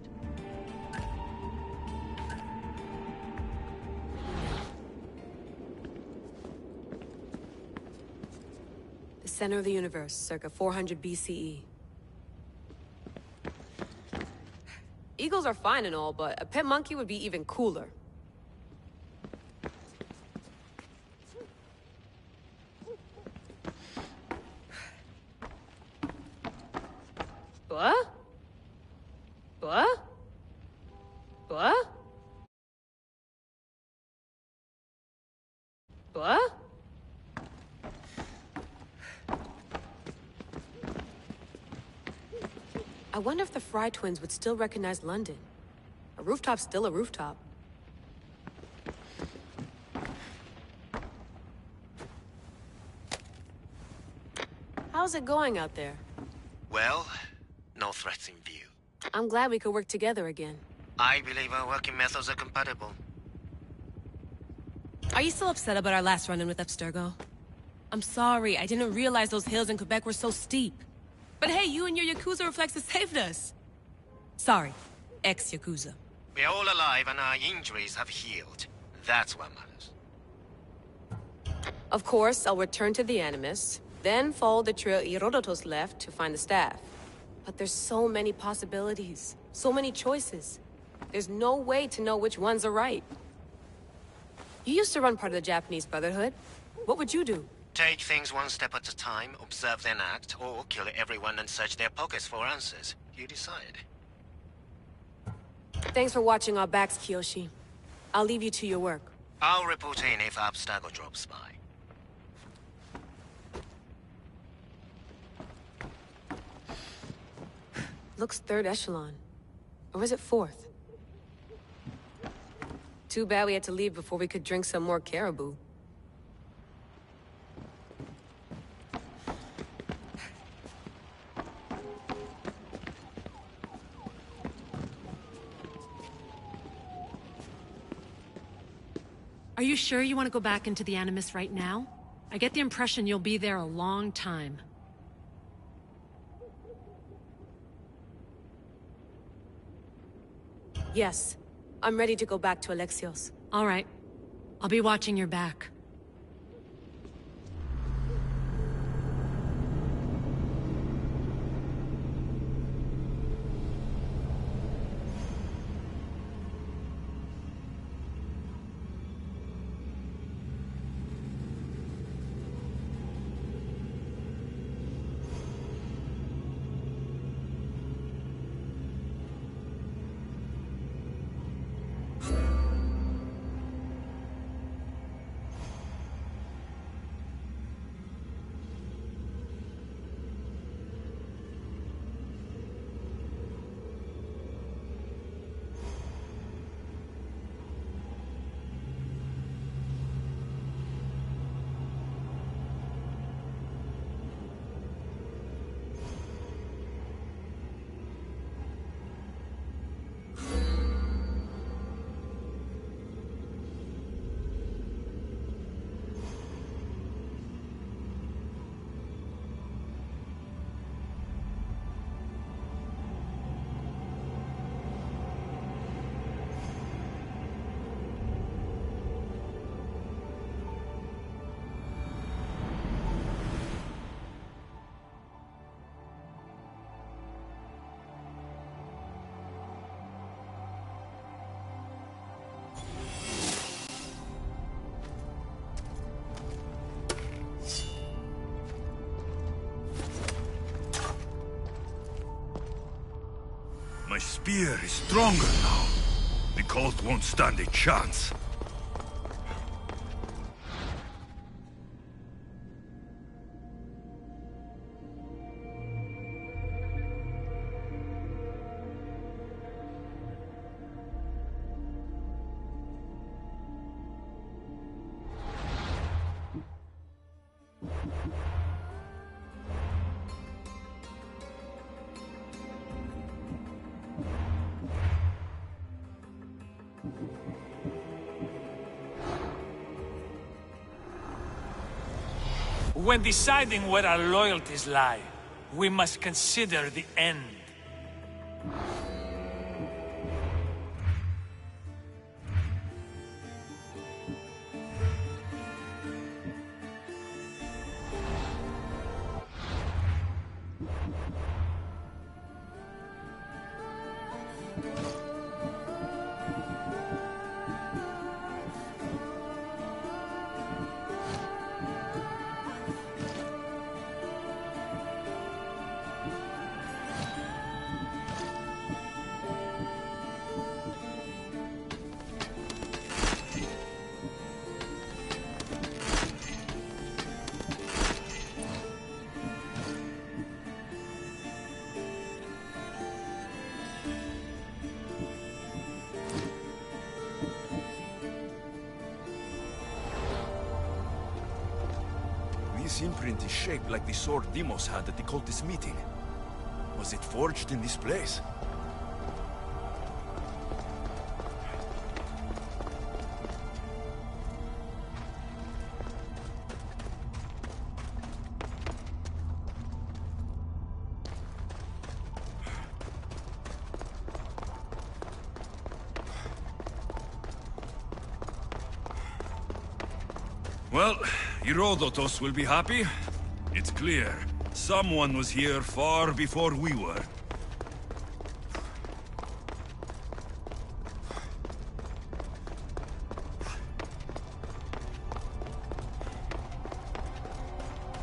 S14: The center of the universe, circa 400 BCE. Eagles are fine and all, but a pet monkey would be even cooler. What? What? What? What? I wonder if the Fry twins would still recognize London. A rooftop's still a rooftop. How's it going out there?
S19: Well, no threats in view.
S14: I'm glad we could work together again.
S19: I believe our working methods are compatible.
S18: Are you still upset about our last run-in with Abstergo? I'm sorry, I didn't realize those hills in Quebec were so steep. But hey, you and your Yakuza reflexes saved us. Sorry, ex-Yakuza.
S19: We're all alive and our injuries have healed. That's what matters.
S14: Of course, I'll return to the Animus, then follow the trail Herodotus left to find the staff. But there's so many possibilities, so many choices. There's no way to know which ones are right. You used to run part of the Japanese Brotherhood. What would you do?
S19: Take things one step at a time, observe then act, or kill everyone and search their pockets for answers. You decide.
S14: Thanks for watching our backs, Kiyoshi. I'll leave you to your work.
S19: I'll report in if Abstergo drops by.
S14: Looks third echelon. Or is it fourth? Too bad we had to leave before we could drink some more caribou.
S15: Are you sure you want to go back into the Animus right now? I get the impression you'll be there a long time.
S14: Yes. I'm ready to go back to Alexios.
S15: All right. I'll be watching your back.
S5: My spear is stronger now. The cult won't stand a chance.
S20: When deciding where our loyalties lie, we must consider the end.
S5: This imprint is shaped like the sword Deimos had at the cultist meeting. Was it forged in this place? Well, Herodotus will be happy. It's clear. Someone was here far before we were.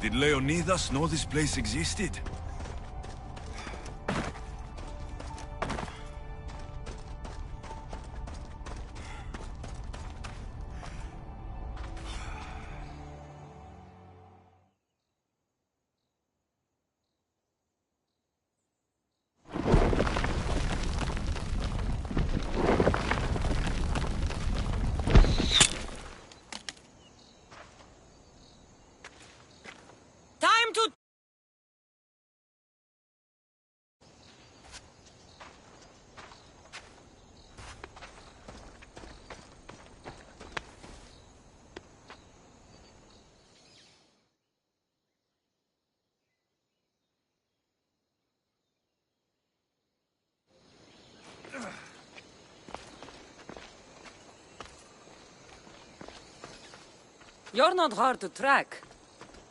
S5: Did Leonidas know this place existed?
S14: Time to... You're not hard to track.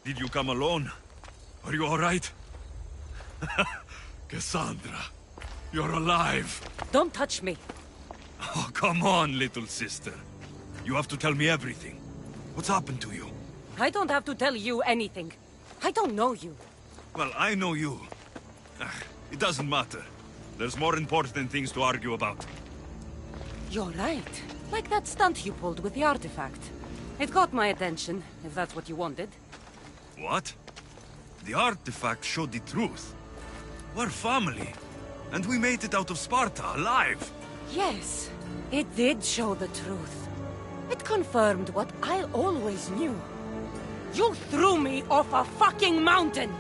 S5: Did you come alone? Are you all right? Cassandra, you're alive.
S14: Don't touch me.
S5: Oh, come on, little sister. You have to tell me everything. What's happened to you?
S14: I don't have to tell you anything. I don't know you.
S5: Well, I know you. It doesn't matter. There's more important things to argue about.
S14: You're right. Like that stunt you pulled with the artifact. It got my attention, if that's what you wanted.
S5: What? The artifact showed the truth. We're family. And we made it out of Sparta, alive.
S14: Yes, it did show the truth. It confirmed what I always knew. You threw me off a fucking mountain!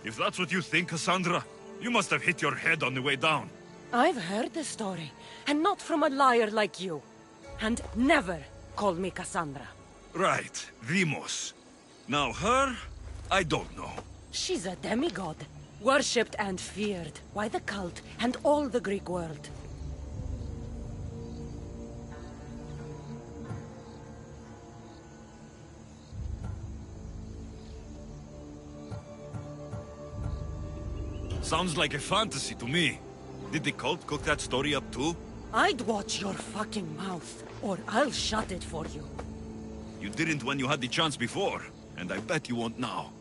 S5: If that's what you think, Cassandra, you must have hit your head on the way down.
S21: I've heard the story, and not from a liar like you. And never call me Cassandra.
S5: Right, Vimos. Now her, I don't know.
S21: She's a demigod, worshipped and feared by the cult and all the Greek world.
S5: Sounds like a fantasy to me. Did the cult cook that story up too?
S21: I'd watch your fucking mouth, or I'll shut it for you.
S5: You didn't when you had the chance before, and I bet you won't now.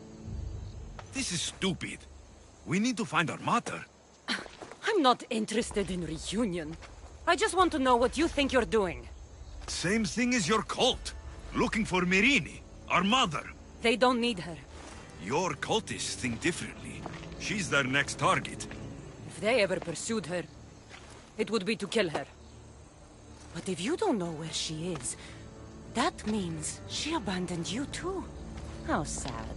S5: This is stupid. We need to find our mother.
S21: I'm not interested in reunion. I just want to know what you think you're doing.
S5: Same thing as your cult. Looking for Myrrine, our mother.
S21: They don't need her.
S5: Your cultists think differently. She's their next target.
S21: If they ever pursued her, it would be to kill her. But if you don't know where she is, that means she abandoned you too. How sad.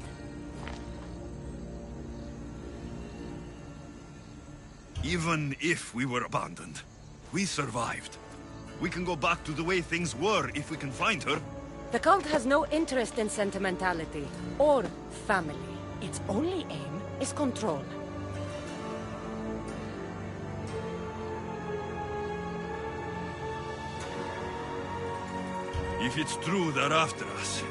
S5: Even if we were abandoned, we survived. We can go back to the way things were if we can find her.
S21: The cult has no interest in sentimentality or family. Its only aim is control.
S5: If it's true they're after us,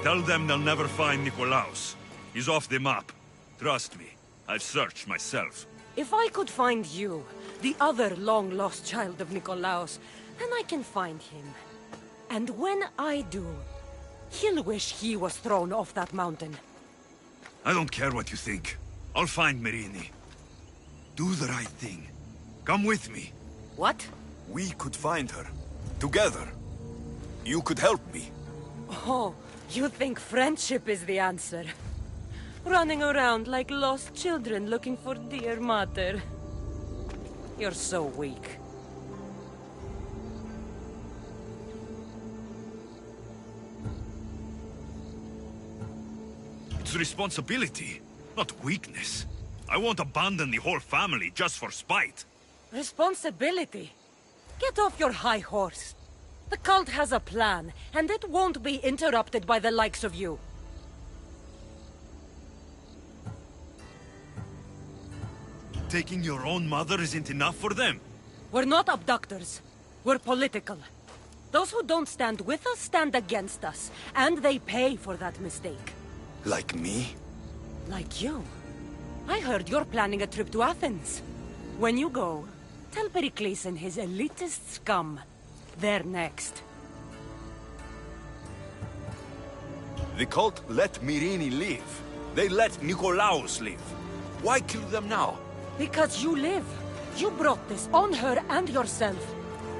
S5: tell them they'll never find Nikolaos. He's off the map. Trust me, I've searched myself.
S21: If I could find you, the other long-lost child of Nikolaos, then I can find him. And when I do, he'll wish he was thrown off that mountain.
S5: I don't care what you think. I'll find Myrrine. Do the right thing. Come with me.
S21: What?
S5: We could find her. Together. You could help me.
S21: Oh, you think friendship is the answer? Running around like lost children looking for dear mother. You're so weak.
S5: It's responsibility, not weakness. I won't abandon the whole family just for spite.
S21: Responsibility? Get off your high horse. The cult has a plan, and it won't be interrupted by the likes of you.
S5: Taking your own mother isn't enough for them?
S21: We're not abductors. We're political. Those who don't stand with us stand against us, and they pay for that mistake.
S5: Like me?
S21: Like you. I heard you're planning a trip to Athens. When you go, tell Pericles and his elitist scum they're next.
S5: The cult let Myrrine live. They let Nikolaos live. Why kill them now?
S21: Because you live. You brought this on her and yourself.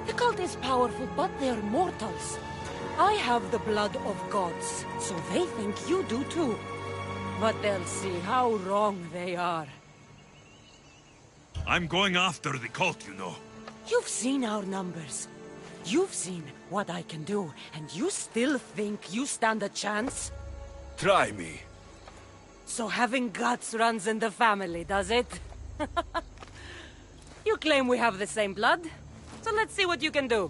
S21: The cult is powerful, but they're mortals. I have the blood of gods, so they think you do too. But they'll see how wrong they are.
S5: I'm going after the cult, you know.
S21: You've seen our numbers. You've seen what I can do, and you still think you stand a chance?
S5: Try me.
S21: So having guts runs in the family, does it? You claim we have the same blood, so let's see what you can do.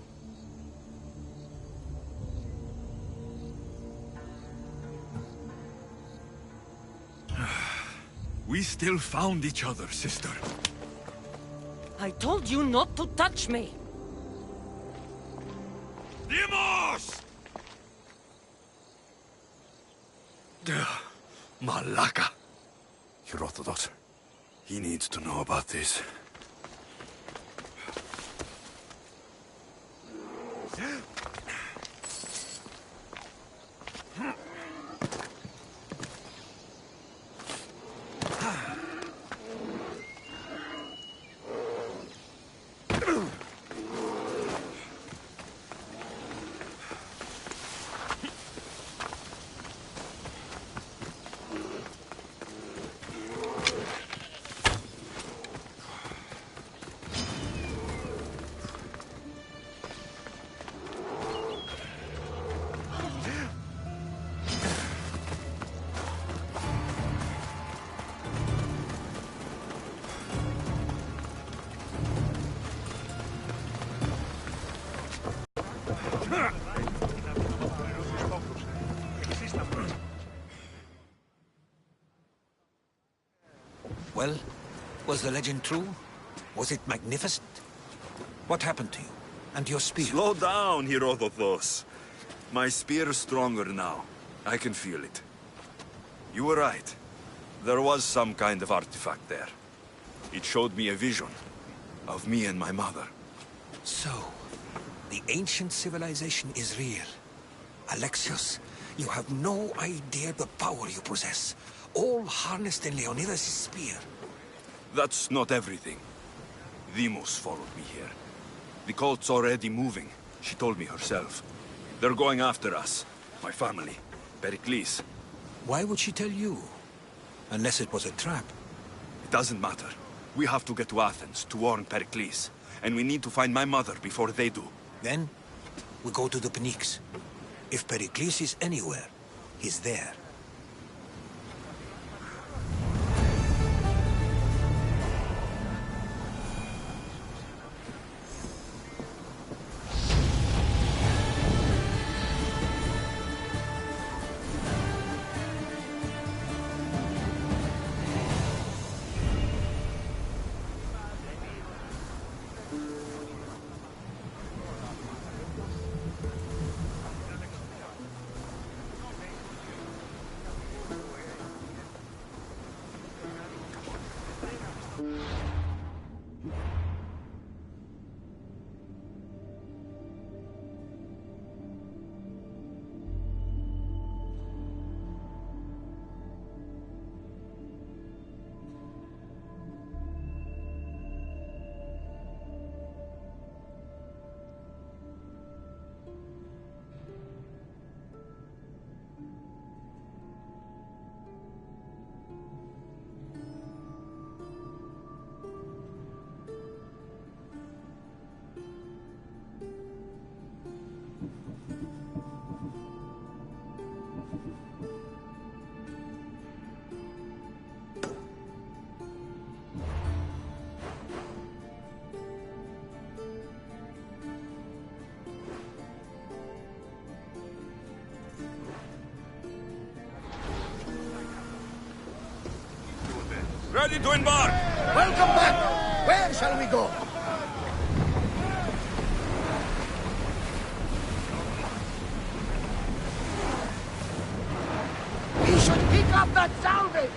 S5: We still found each other, sister.
S21: I told you not to touch me!
S5: Dimos! Malaka. Herodotus. He needs to know about this.
S3: Well, was the legend true? Was it magnificent? What happened to you? And your spear?
S5: Slow down, Herodotus. My spear is stronger now. I can feel it. You were right. There was some kind of artifact there. It showed me a vision of me and my mother.
S3: So, the ancient civilization is real. Alexios, you have no idea the power you possess. All harnessed in Leonidas' spear.
S5: That's not everything. Deimos followed me here. The cult's already moving. She told me herself. They're going after us. My family. Pericles.
S3: Why would she tell you? Unless it was a trap.
S5: It doesn't matter. We have to get to Athens to warn Pericles. And we need to find my mother before they do.
S3: Then, we go to the Pnyx. If Pericles is anywhere, he's there.
S5: Ready to embark!
S9: Welcome back! Where shall we go? We should pick up that salvage!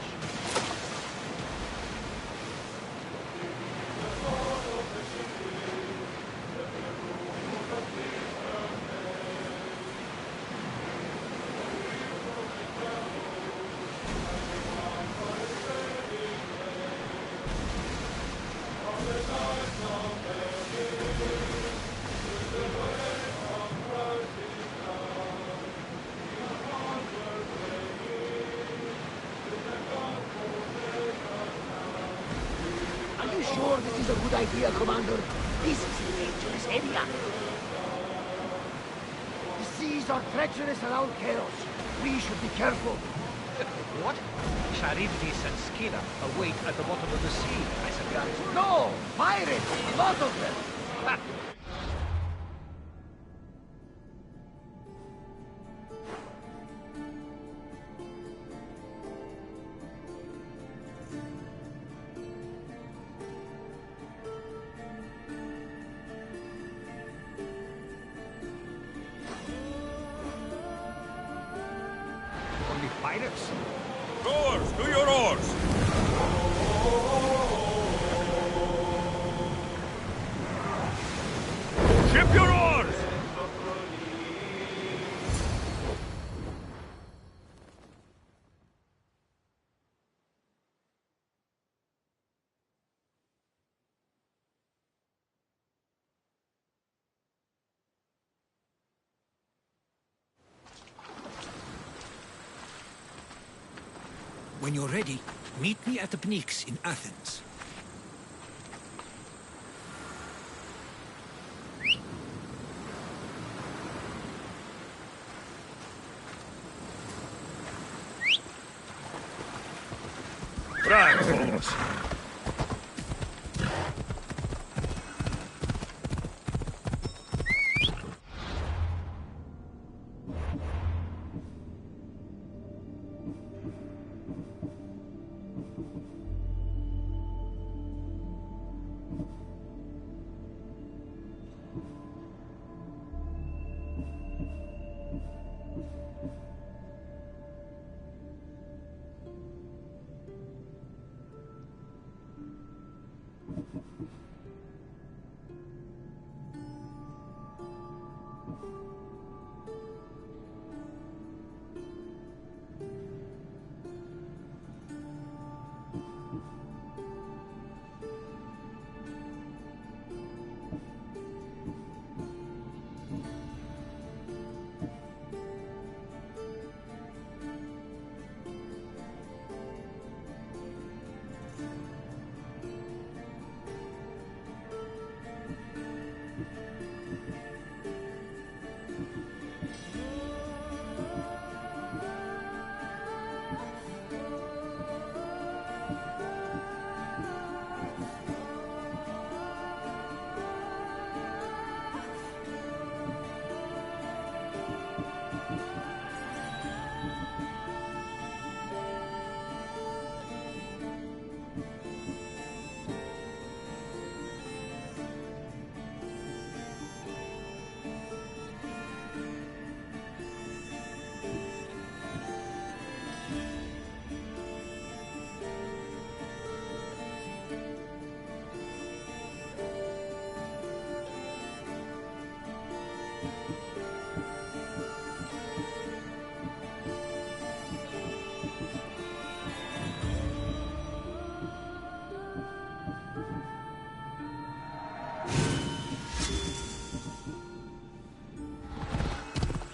S9: Sure this is a good idea, Commander. This is a dangerous area. The seas are treacherous around Chaos. We should be careful.
S11: What? Charybdis and Scylla await at the bottom of the sea, I suppose.
S9: No! Pirates! A lot of them!
S11: Ha!
S20: Pirates?
S5: Rowers, to your oars! Ship your oars!
S3: When you're ready, meet me at the Pnyx in Athens.
S5: Bravos!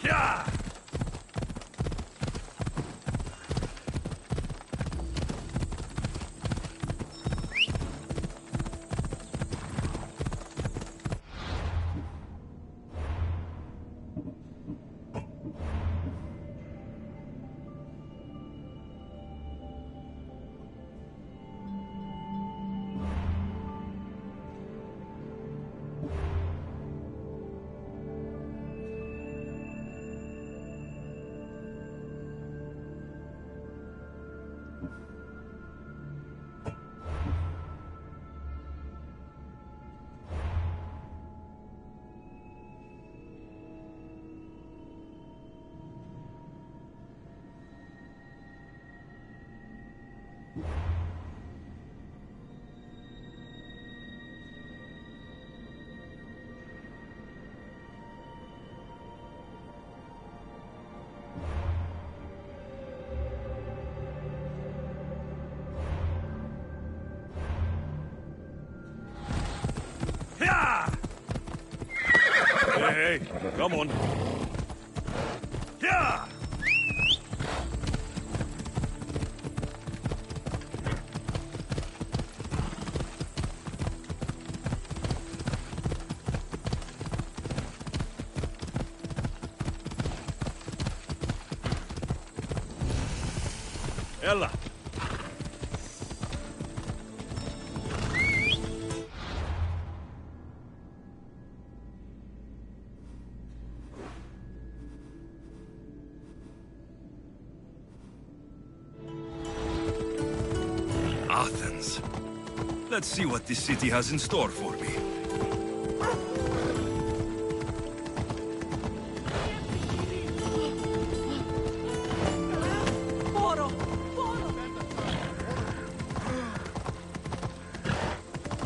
S5: Yeah! Hey, come on. Yeah! Ella. Athens. Let's see what this city has in store for me.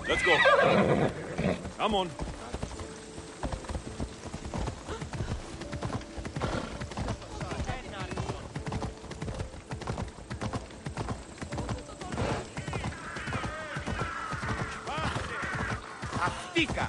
S5: Let's go. Come on.
S11: Aftika.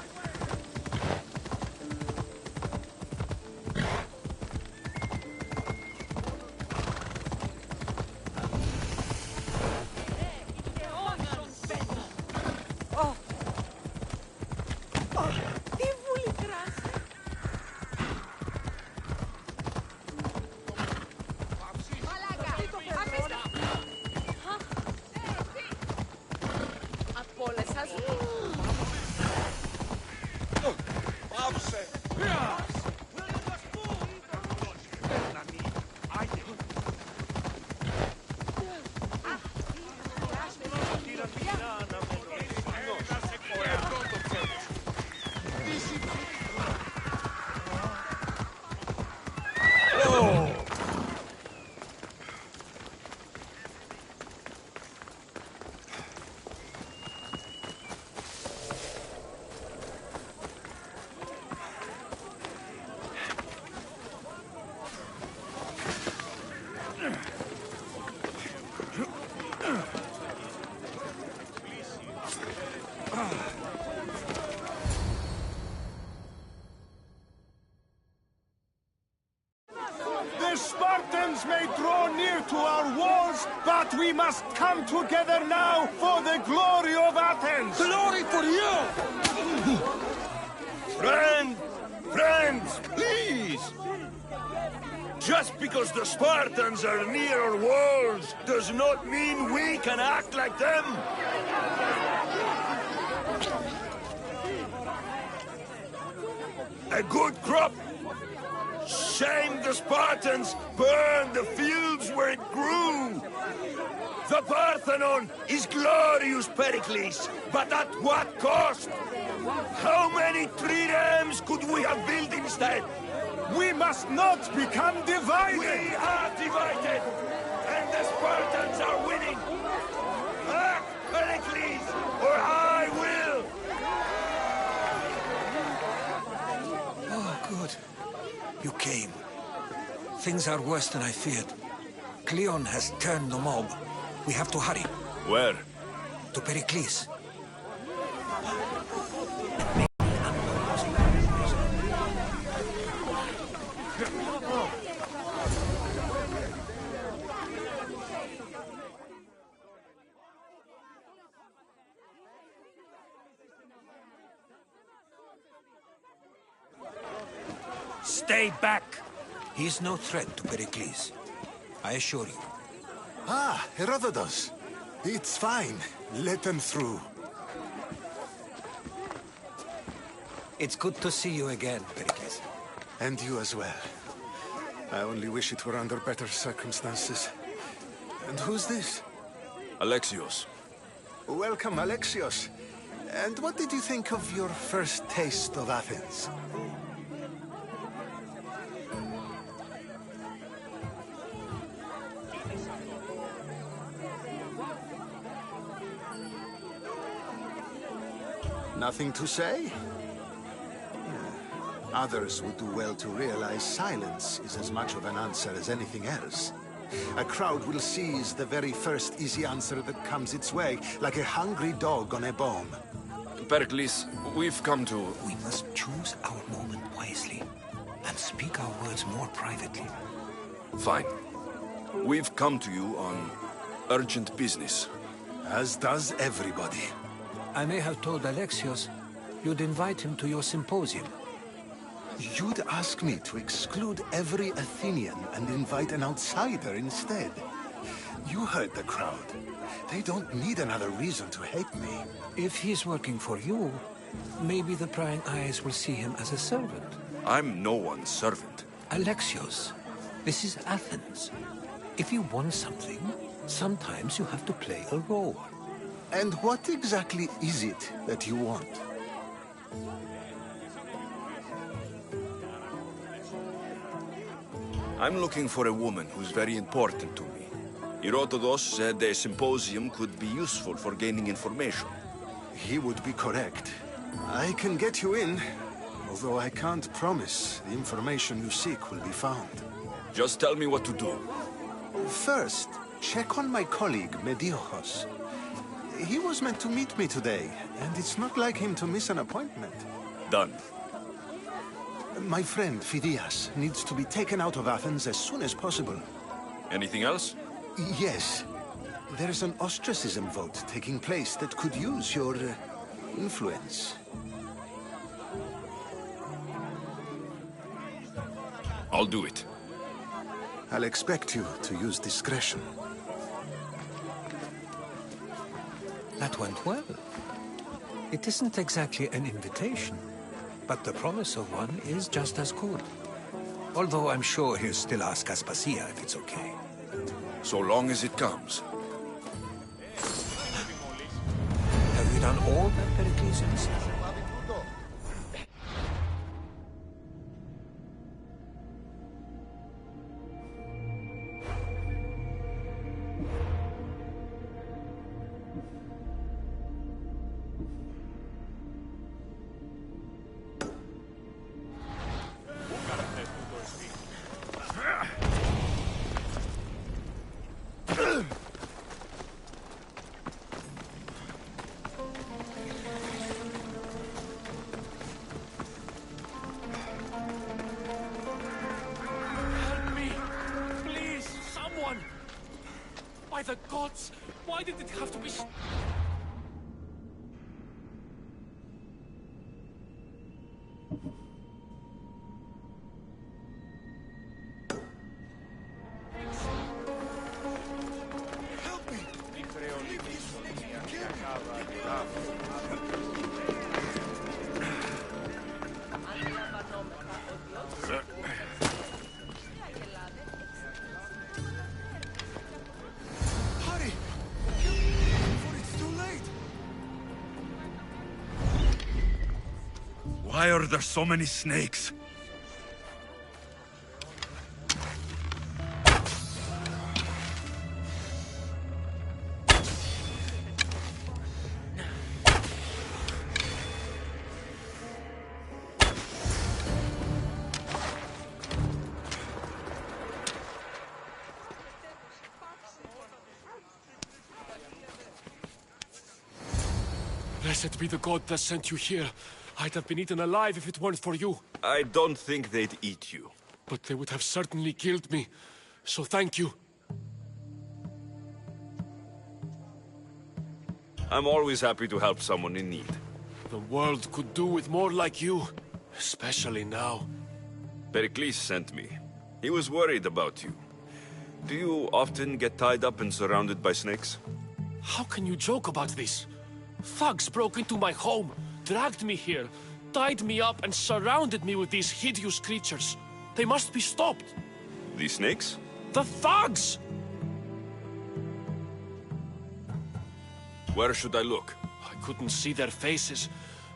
S2: The Spartans may draw near to our walls, but we must come together now for the glory of Athens!
S3: Glory for you! Friends, please! Just because the Spartans are near our walls does not mean we can act like them! A good crop! Shame the Spartans burned the fields where it grew! The Parthenon is glorious, Pericles, but at what cost? How many triremes could we have built instead?
S2: We must not become divided!
S3: We are divided! And the Spartans are winning! Act, Pericles, or I will!
S22: Oh, good. You came. Things are worse than I feared. Cleon has turned the mob. We have to hurry.
S5: Where?
S22: To Pericles. Stay back! He is no threat to Pericles. I assure you.
S2: Ah, Herodotus. It's fine. Let them through.
S22: It's good to see you again, Pericles.
S2: And you as well. I only wish it were under better circumstances. And who's this?
S5: Alexios.
S2: Welcome, Alexios. And what did you think of your first taste of Athens? Nothing to say? Others would do well to realize silence is as much of an answer as anything else. A crowd will seize the very first easy answer that comes its way, like a hungry dog on a bone.
S5: Pericles, we've come to...
S22: We must choose our moment wisely, and speak our words more privately.
S5: Fine. We've come to you on urgent business.
S2: As does everybody.
S22: I may have told Alexios you'd invite him to your symposium.
S2: You'd ask me to exclude every Athenian and invite an outsider instead. You heard the crowd. They don't need another reason to hate me.
S22: If he's working for you, maybe the prying eyes will see him as a servant.
S5: I'm no one's servant.
S22: Alexios, this is Athens. If you want something, sometimes you have to play a role.
S2: And what exactly is it that you want?
S5: I'm looking for a woman who's very important to me. Herodotus said a symposium could be useful for gaining information.
S2: He would be correct. I can get you in, although I can't promise the information you seek will be found.
S5: Just tell me what to do.
S2: First, check on my colleague, Mediochos. He was meant to meet me today, and it's not like him to miss an appointment.
S5: Done.
S2: My friend, Phidias, needs to be taken out of Athens as soon as possible.
S5: Anything else?
S2: Yes. There's an ostracism vote taking place that could use your influence.
S5: I'll do it.
S2: I'll expect you to use discretion.
S22: That went well. It isn't exactly an invitation, but the promise of one is just as good. Although I'm sure he'll still ask Aspasia if it's okay.
S5: So long as it comes.
S22: Have you done all that Pericles asked?
S20: By the gods! Why did it have to be...
S2: Help me! Hurry! Before it's too late!
S5: Why are there so many snakes?
S20: Blessed be the god that sent you here. I'd have been eaten alive if it weren't for you.
S5: I don't think they'd eat you.
S1: but they would have certainly killed me. So thank you.
S5: I'm always happy to help someone in need.
S1: The world could do with more like you, especially now.
S5: Pericles sent me. He was worried about you. Do you often get tied up and surrounded by snakes?
S1: How can you joke about this? Thugs broke into my home, dragged me here, tied me up and surrounded me with these hideous creatures. They must be stopped.
S5: The snakes?
S1: The thugs!
S5: Where should I look?
S1: I couldn't see their faces,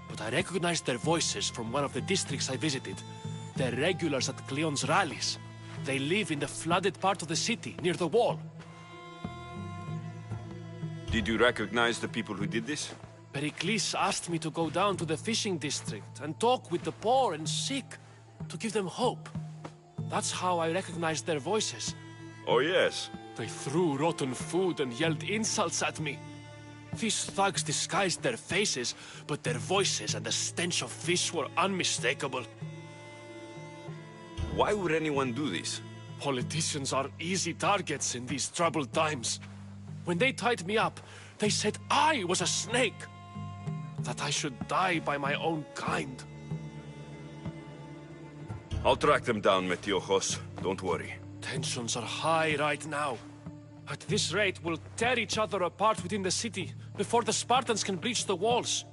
S1: but I recognized their voices from one of the districts I visited. They're regulars at Cleon's rallies. They live in the flooded part of the city, near the wall.
S5: Did you recognize the people who did this?
S1: Pericles asked me to go down to the fishing district and talk with the poor and sick, to give them hope. That's how I recognized their voices.
S5: Oh, yes.
S1: They threw rotten food and yelled insults at me. These thugs disguised their faces, but their voices and the stench of fish were unmistakable.
S5: Why would anyone do this?
S1: Politicians are easy targets in these troubled times. When they tied me up, they said I was a snake. That I should die by my own kind.
S5: I'll track them down, Metiojos. Don't worry.
S1: Tensions are high right now. At this rate, we'll tear each other apart within the city before the Spartans can breach the walls.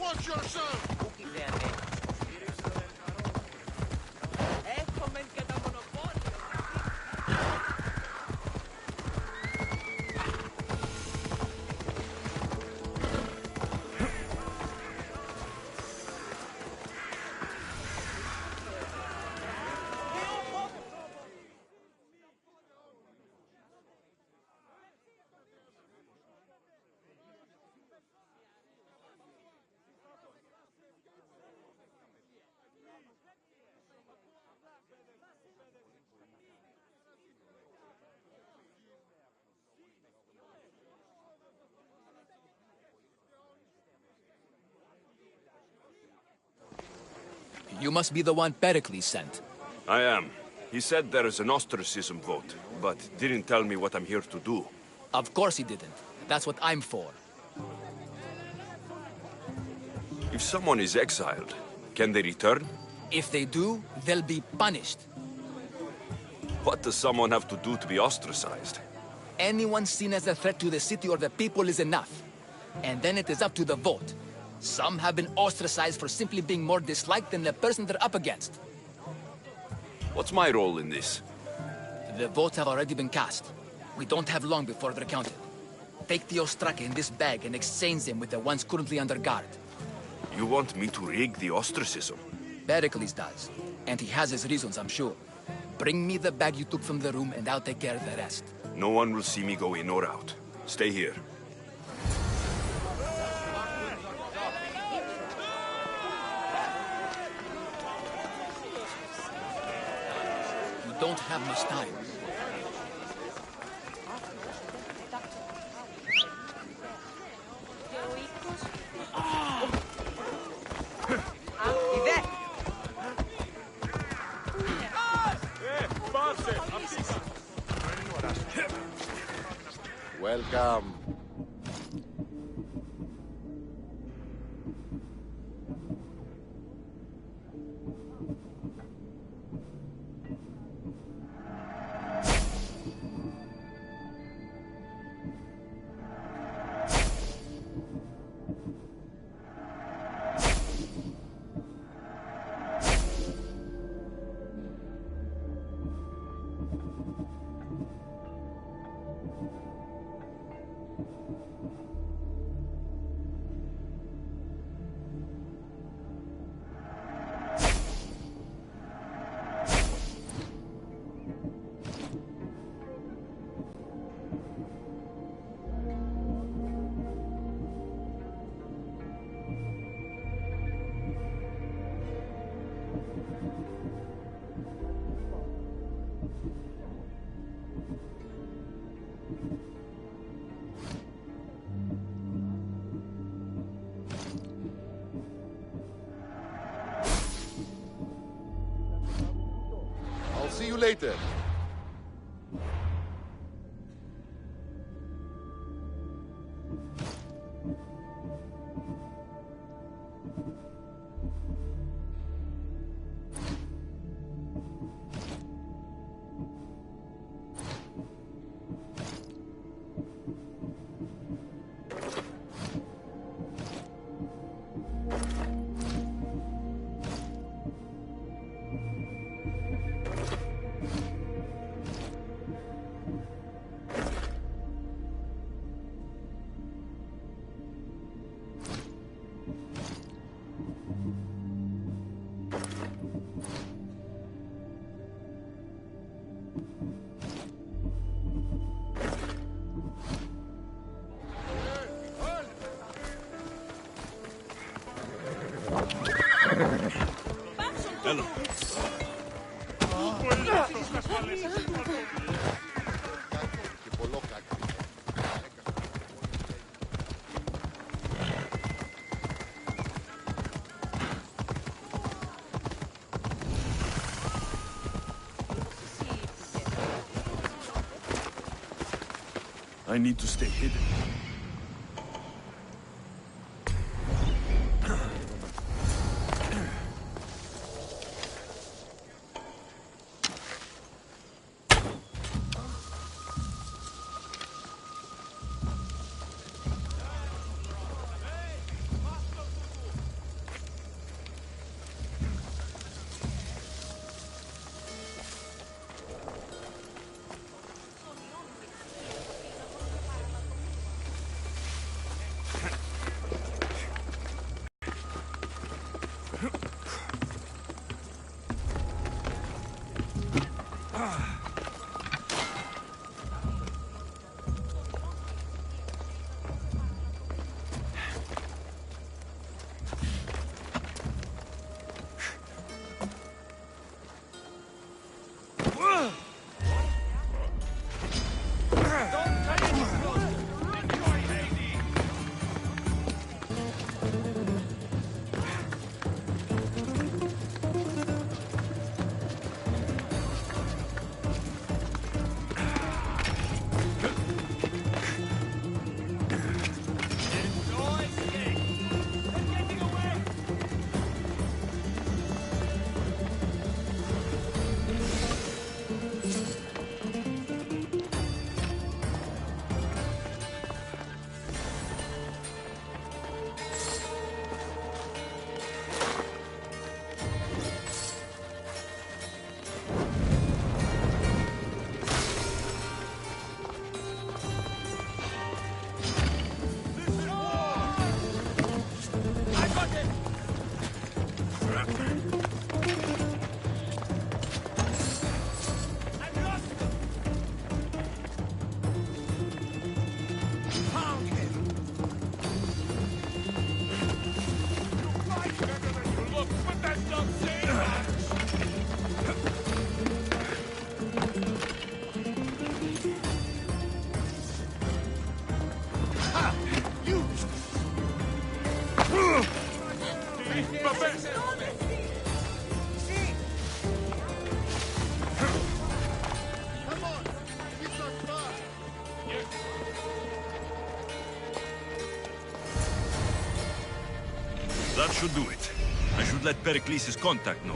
S10: Watch yourself!
S8: You must be the one Pericles sent.
S5: I am. He said there is an ostracism vote, but didn't tell me what I'm here to do.
S8: Of course he didn't. That's what I'm for.
S5: If someone is exiled, can they return?
S8: If they do, they'll be punished.
S5: What does someone have to do to be ostracized?
S8: Anyone seen as a threat to the city or the people is enough. And then it is up to the vote. Some have been ostracized for simply being more disliked than the person they're up against.
S5: What's my role in this?
S8: The votes have already been cast. We don't have long before they're counted. Take the ostraka in this bag and exchange them with the ones currently under guard.
S5: You want me to rig the ostracism?
S8: Pericles does. And he has his reasons, I'm sure. Bring me the bag you took from the room and I'll take care of the rest.
S5: No one will see me go in or out. Stay here.
S8: You don't have much time.
S6: Welcome. I'll see you later.
S5: Hello. I need to stay hidden. That should do it. I should let Pericles' contact know.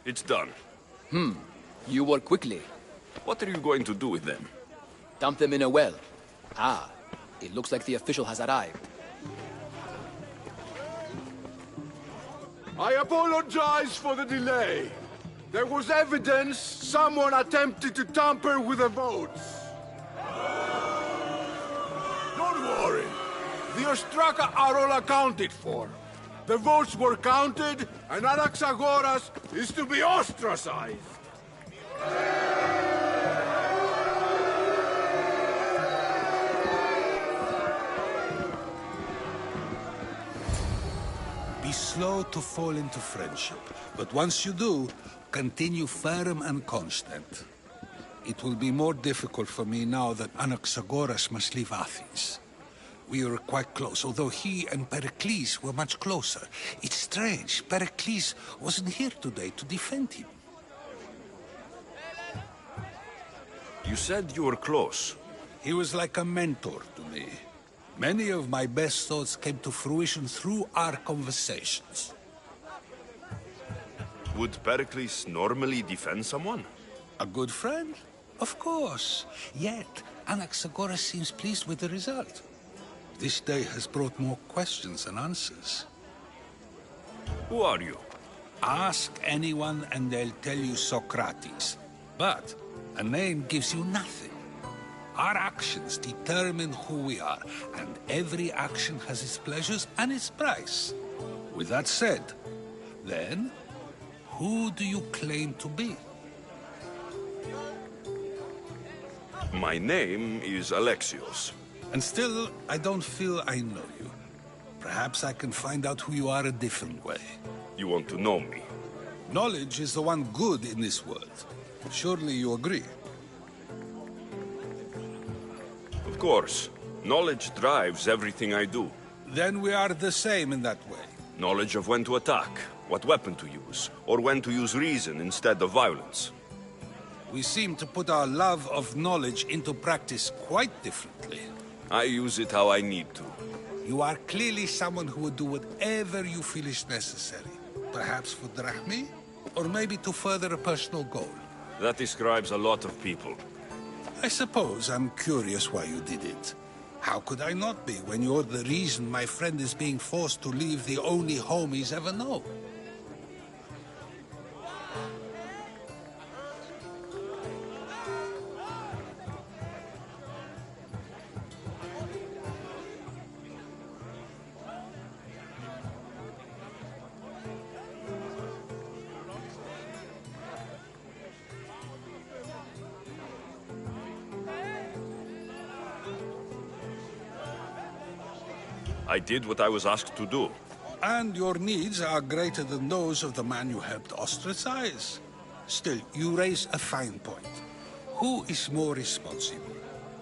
S5: It's done.
S8: You work quickly.
S5: What are you going to do with them?
S8: Dump them in a well. Ah, it looks like the official has arrived.
S7: I apologize for the delay. There was evidence someone attempted to tamper with the votes. Don't worry. The Ostraka are all accounted for. The votes were counted, and Anaxagoras is to be ostracized.
S22: Be slow to fall into friendship, but once you do, continue firm and constant. It will be more difficult for me now that Anaxagoras must leave Athens. We were quite close, although he and Pericles were much closer. It's strange, Pericles wasn't here today to defend him.
S5: You said you were close.
S22: He was like a mentor to me. Many of my best thoughts came to fruition through our conversations.
S5: Would Pericles normally defend someone?
S22: A good friend? Of course. Yet, Anaxagoras seems pleased with the result. This day has brought more questions than answers.
S5: Who are you?
S22: Ask anyone and they'll tell you Socrates. But a name gives you nothing. Our actions determine who we are, and every action has its pleasures and its price. With that said, then, who do you claim to be?
S5: My name is Alexios.
S22: And still, I don't feel I know you. Perhaps I can find out who you are a different way.
S5: You want to know me?
S22: Knowledge is the one good in this world. Surely you agree?
S5: Of course. Knowledge drives everything I do.
S22: Then we are the same in that way.
S5: Knowledge of when to attack, what weapon to use, or when to use reason instead of violence.
S22: We seem to put our love of knowledge into practice quite differently.
S5: I use it how I need to.
S22: You are clearly someone who would do whatever you feel is necessary. Perhaps for drachmi, or maybe to further a personal goal.
S5: That describes a lot of people.
S22: I suppose I'm curious why you did it. How could I not be when you're the reason my friend is being forced to leave the only home he's ever known?
S5: I did what I was asked to do.
S22: And your needs are greater than those of the man you helped ostracize. Still, you raise a fine point. Who is more responsible?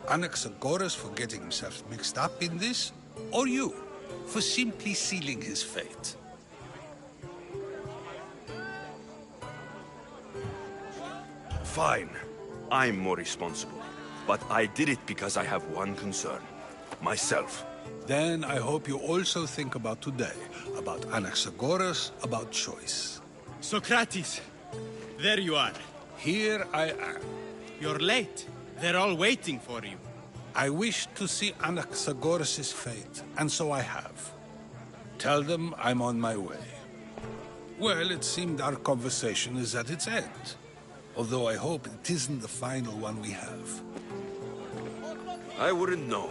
S22: Anaxagoras for getting himself mixed up in this? Or you, for simply sealing his fate?
S5: Fine. I'm more responsible. But I did it because I have one concern. Myself.
S22: Then I hope you also think about today, about Anaxagoras, about choice.
S4: Socrates! There you are.
S22: Here I am.
S4: You're late. They're all waiting for you.
S22: I wish to see Anaxagoras' fate, and so I have. Tell them I'm on my way. Well, it seemed our conversation is at its end. Although I hope it isn't the final one we have.
S5: I wouldn't know.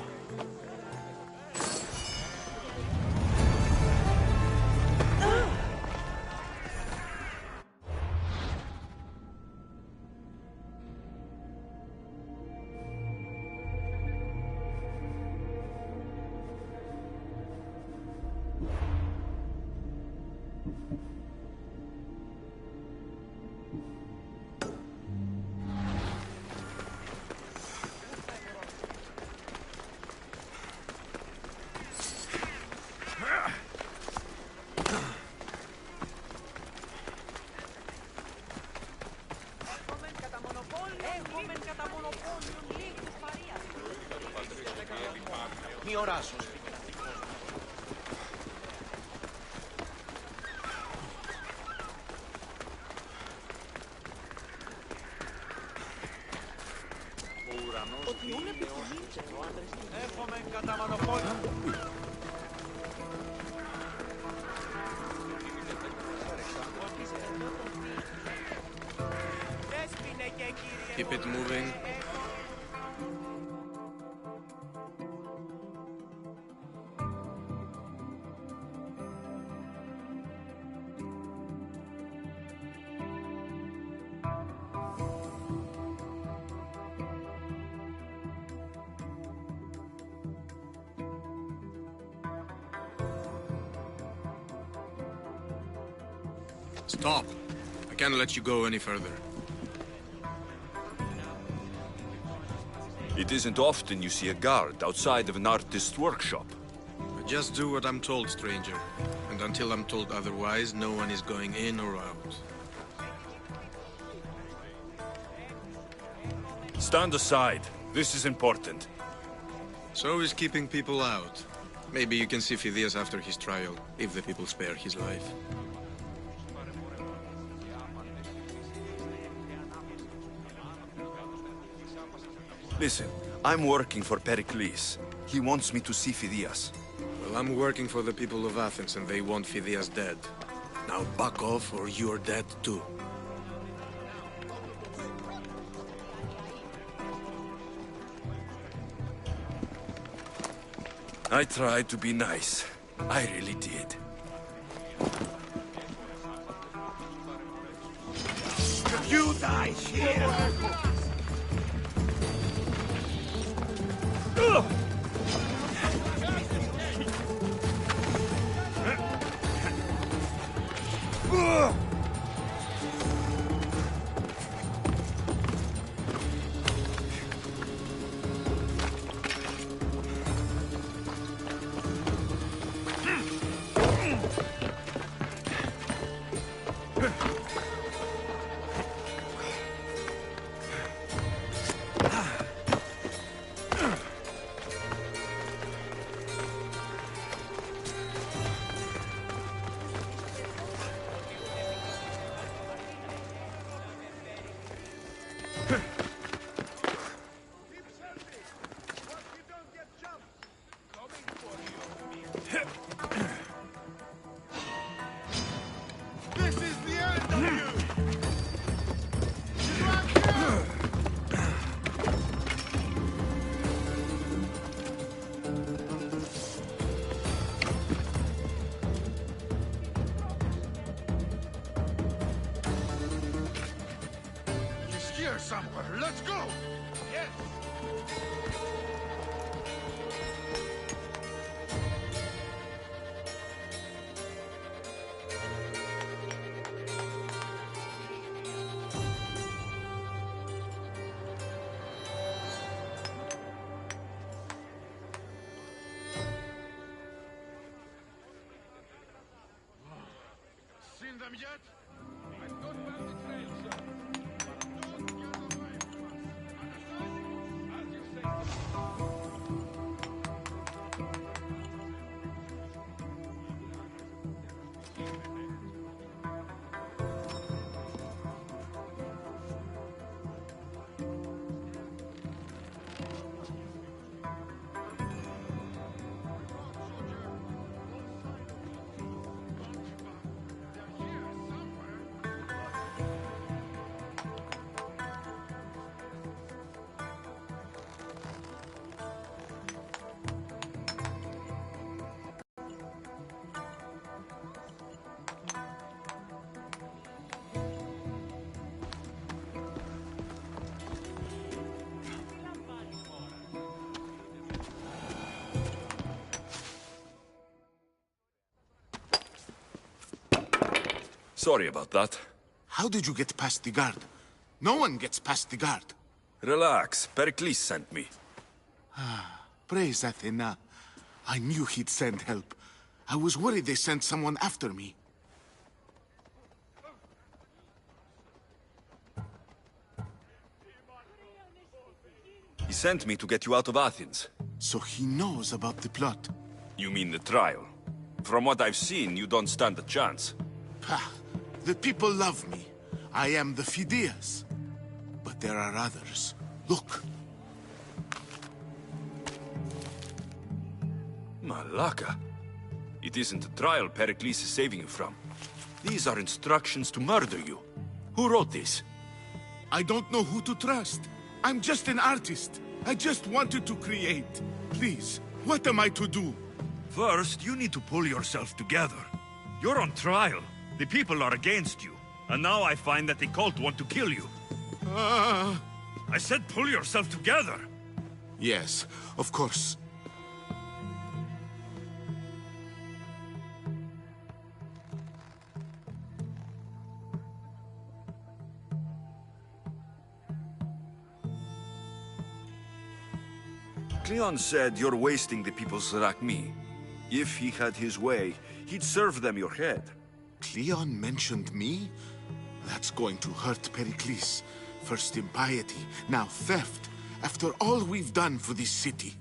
S9: Μη οράσω.
S11: Ότι είναι επιθυμίτσε ο άντρες του. Έχουμε κατά μονοπόλιο.
S4: Keep it moving. Stop. I can't let you go any further.
S5: It isn't often you see a guard outside of an artist's workshop.
S4: I just do what I'm told, stranger. And until I'm told otherwise, no one is going in or out.
S5: Stand aside. This is important.
S4: So is keeping people out. Maybe you can see Phidias after his trial, if the people spare his life.
S5: Listen, I'm working for Pericles. He wants me to see Phidias.
S4: Well, I'm working for the people of Athens, and they want Phidias dead. Now back off, or you're dead too.
S5: I tried to be nice. I really did.
S9: You die here!
S7: Somewhere. Let's go! Yes! Seen them yet? I don't found the trail, sir.
S5: Sorry about that.
S10: How did you get past the guard? No one gets past the guard.
S5: Relax. Pericles sent me.
S10: Praise Athena. I knew he'd send help. I was worried they sent someone after me.
S5: He sent me to get you out of Athens.
S10: So he knows about the plot.
S5: You mean the trial? From what I've seen, you don't stand a chance.
S10: Pah, the people love me. I am the Phidias. But there are others. Look.
S5: Malaka. It isn't a trial Pericles is saving you from. These are instructions to murder you. Who wrote this?
S10: I don't know who to trust. I'm just an artist. I just wanted to create. Please, what am I to do?
S5: First, you need to pull yourself together. You're on trial. The people are against you. And now I find that the cult want to kill you. I said pull yourself together.
S10: Yes, of course.
S5: Cleon said you're wasting the people's Zrakmi. If he had his way, he'd serve them your head.
S10: Cleon mentioned me? That's going to hurt Pericles. First impiety, now theft. After all we've done for this city.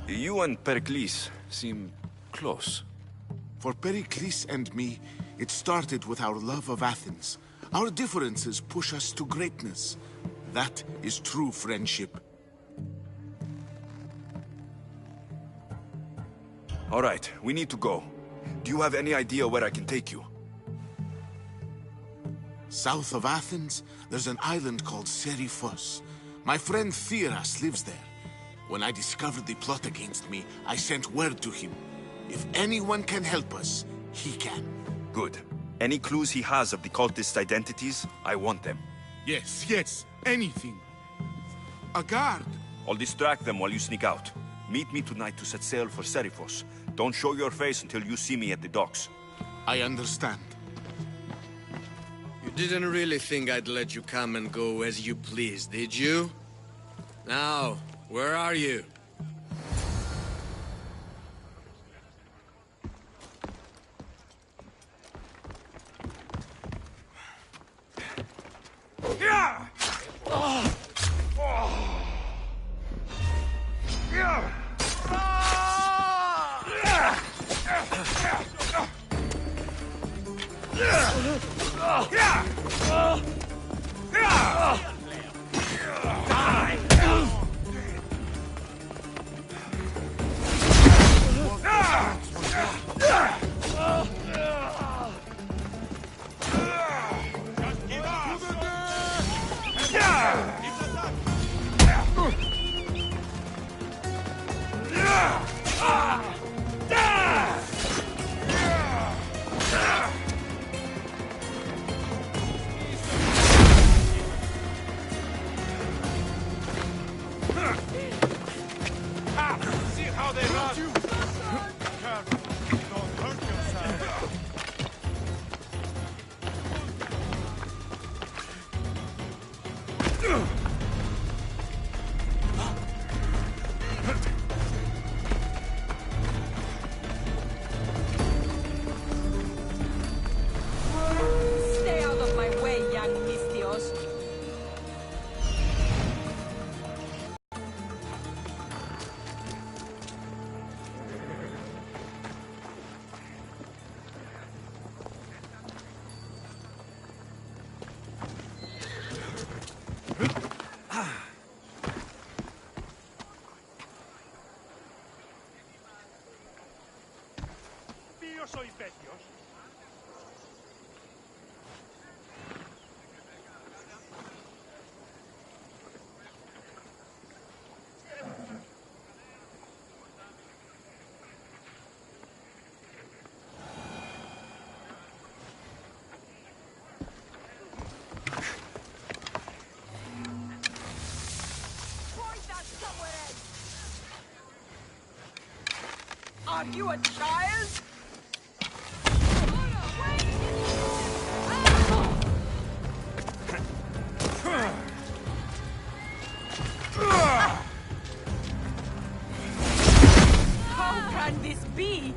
S5: You and Pericles seem close.
S10: For Pericles and me, it started with our love of Athens. Our differences push us to greatness. That is true friendship.
S5: All right, we need to go. Do you have any idea where I can take you?
S10: South of Athens, there's an island called Seriphos. My friend Theras lives there. When I discovered the plot against me, I sent word to him. If anyone can help us, he can.
S5: Good. Any clues he has of the cultists' identities, I want them.
S10: Yes, anything. A guard.
S5: I'll distract them while you sneak out. Meet me tonight to set sail for Seriphos. Don't show your face until you see me at the docks.
S10: I understand.
S4: You didn't really think I'd let you come and go as you please, did you? Now, where are you?
S21: Stay out of my way, young Mistios.
S12: Are you a child? How can this be?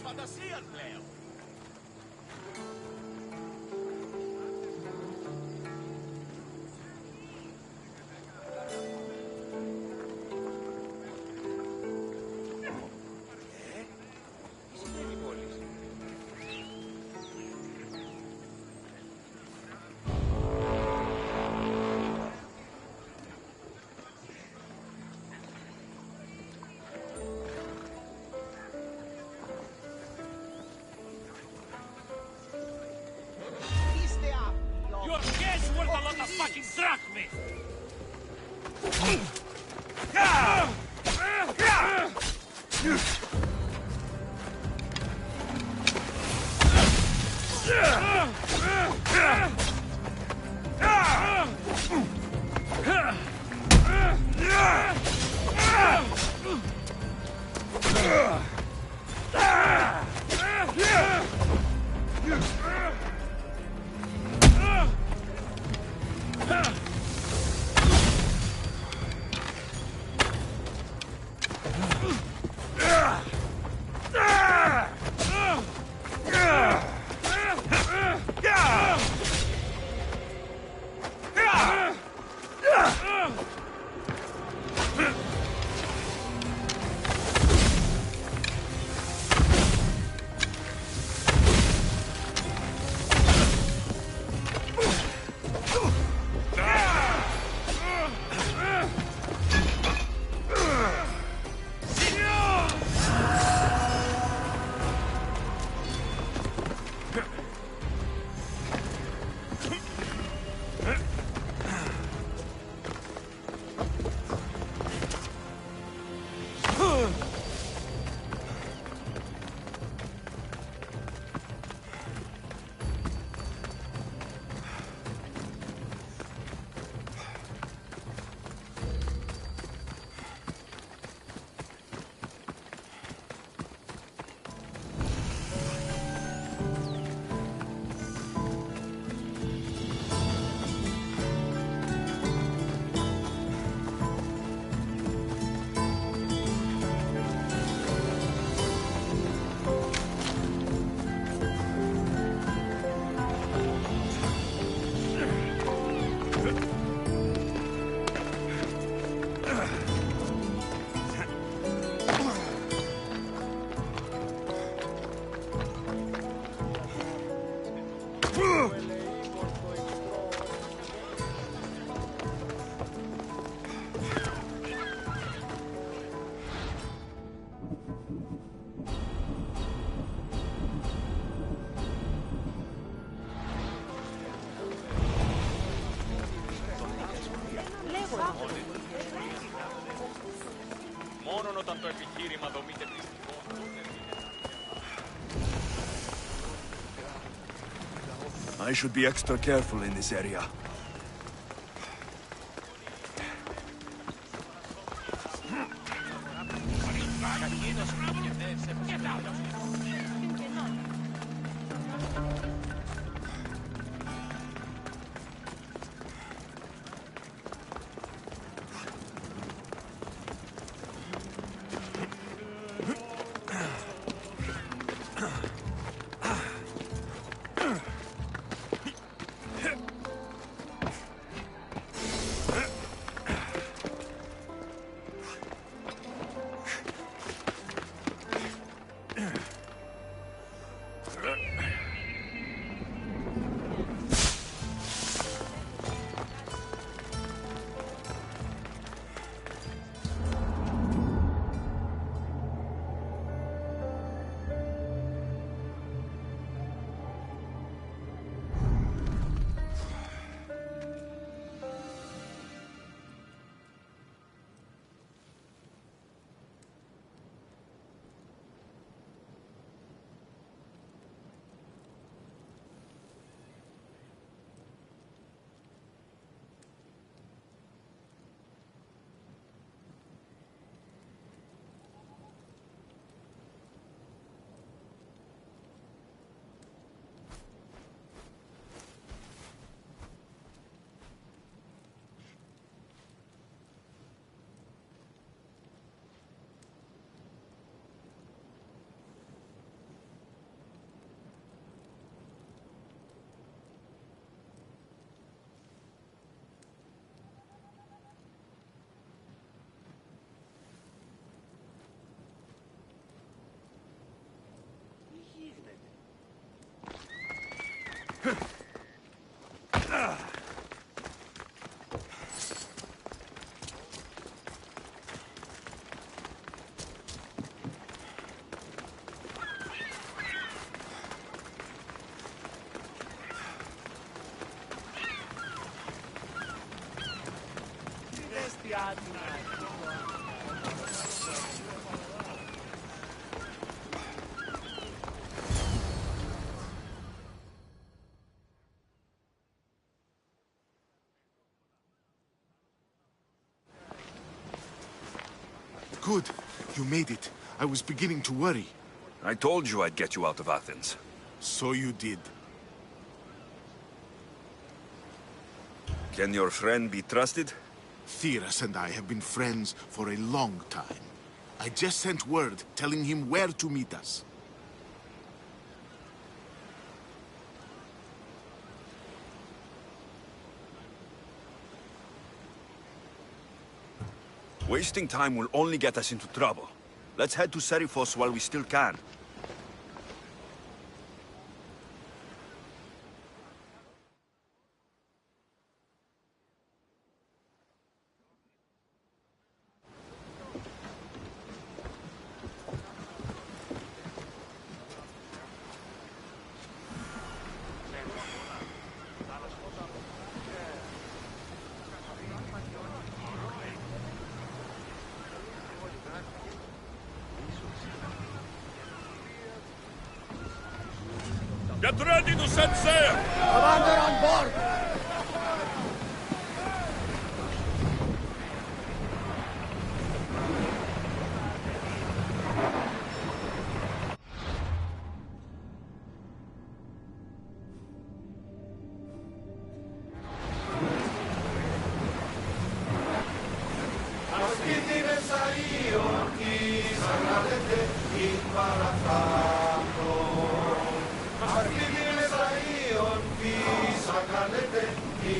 S10: φαντασίας πλέον.
S20: Your guess worth a lot of fucking drachmi!
S13: Μόνον όταν το επιχείρημα δομείται πιστικό.
S5: I should be extra careful in this area.
S10: Good. You made it. I was beginning to worry.
S5: I told you I'd get you out of Athens.
S10: So you did.
S5: Can your friend be trusted?
S10: Theras and I have been friends for a long time. I just sent word telling him where to meet us.
S5: Wasting time will only get us into trouble. Let's head to Seriphos while we still can.
S7: Get ready to set sail!
S9: Commander on board!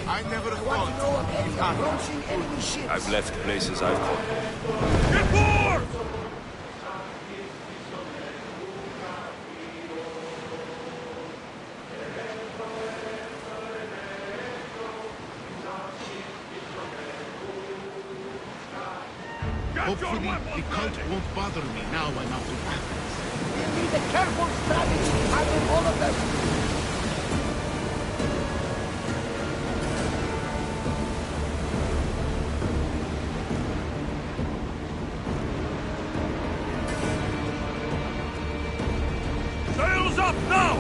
S10: I never thought
S9: to know of any approaching enemy ships.
S5: I've left places I've conquered.
S7: Get board!
S10: Hopefully, the cult won't bother me now I'm out of Athens.
S9: We'll need a careful strategy to handle all of them.
S7: Sails up now!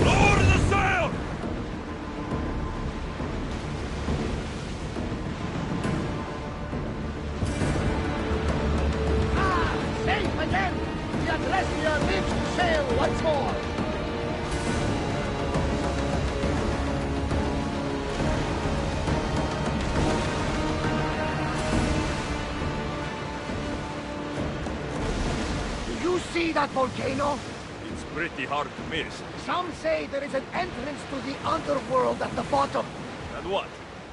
S7: Lower the sail!
S9: Safe again! The Adrestia lives to sail once more! Do you see that volcano?
S7: It's pretty hard to miss.
S9: Some say there is an entrance to the underworld at the bottom.
S7: And what?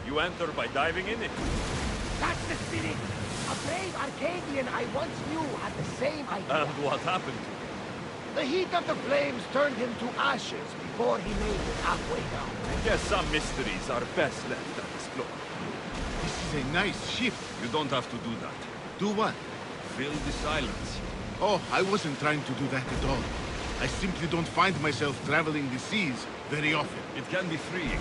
S7: You enter by diving in it?
S9: That's the spirit! A brave Arcadian I once knew had the same idea.
S7: And what happened to him?
S9: The heat of the flames turned him to ashes before he made it halfway down.
S7: I guess some mysteries are best left unexplored.
S10: This is a nice ship.
S7: You don't have to do that.
S10: Do what?
S7: Fill the silence.
S10: Oh, I wasn't trying to do that at all. I simply don't find myself traveling the seas very often.
S7: It can be freeing.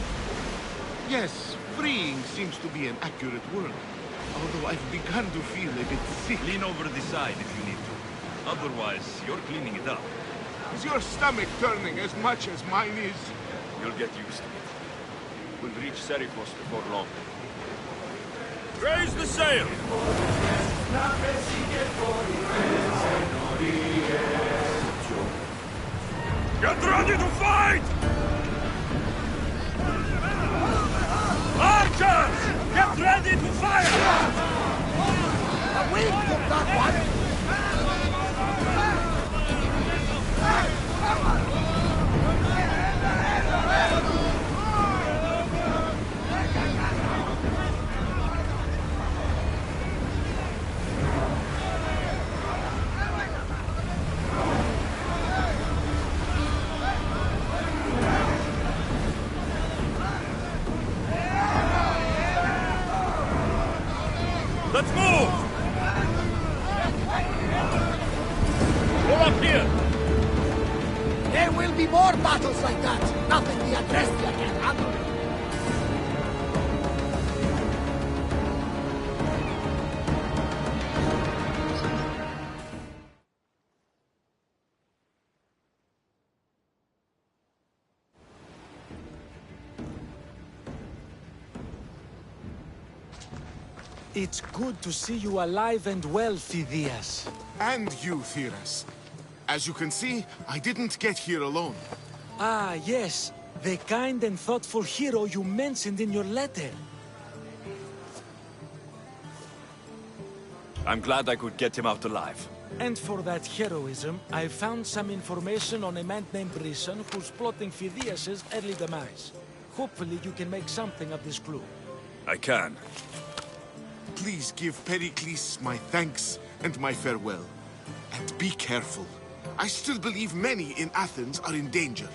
S10: Yes, freeing seems to be an accurate word. Although I've begun to feel a bit sick.
S7: Lean over the side if you need to. Otherwise, you're cleaning it up.
S10: Is your stomach turning as much as mine is?
S7: You'll get used to it. We'll reach Seriphos before long. Raise the sail! Get ready to fight! Archers! Get ready to fire!
S9: A wing took that one!
S7: Let's move! Pull up here!
S9: There will be more battles like that. Nothing the Adrestia can handle.
S20: It's good to see you alive and well, Phidias.
S10: And you, Theras. As you can see, I didn't get here alone.
S20: Ah, yes. The kind and thoughtful hero you mentioned in your letter.
S5: I'm glad I could get him out alive.
S20: And for that heroism, I found some information on a man named Brisson who's plotting Phidias' early demise. Hopefully you can make something of this clue.
S5: I can.
S10: Please give Pericles my thanks and my farewell. And be careful. I still believe many in Athens are in danger.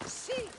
S9: See,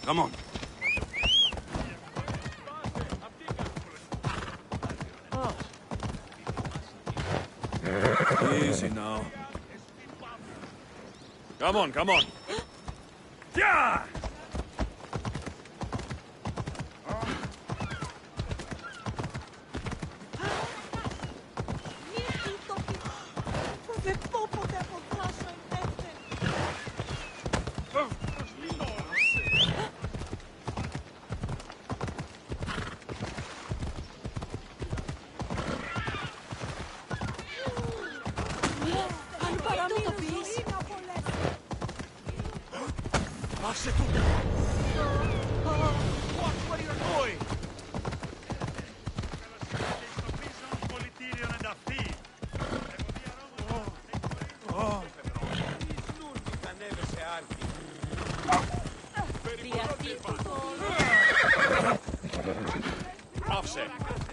S5: Come on. Easy now. Come on, come on. Yeah!
S1: Passe tu! Watch what you're doing! Offset.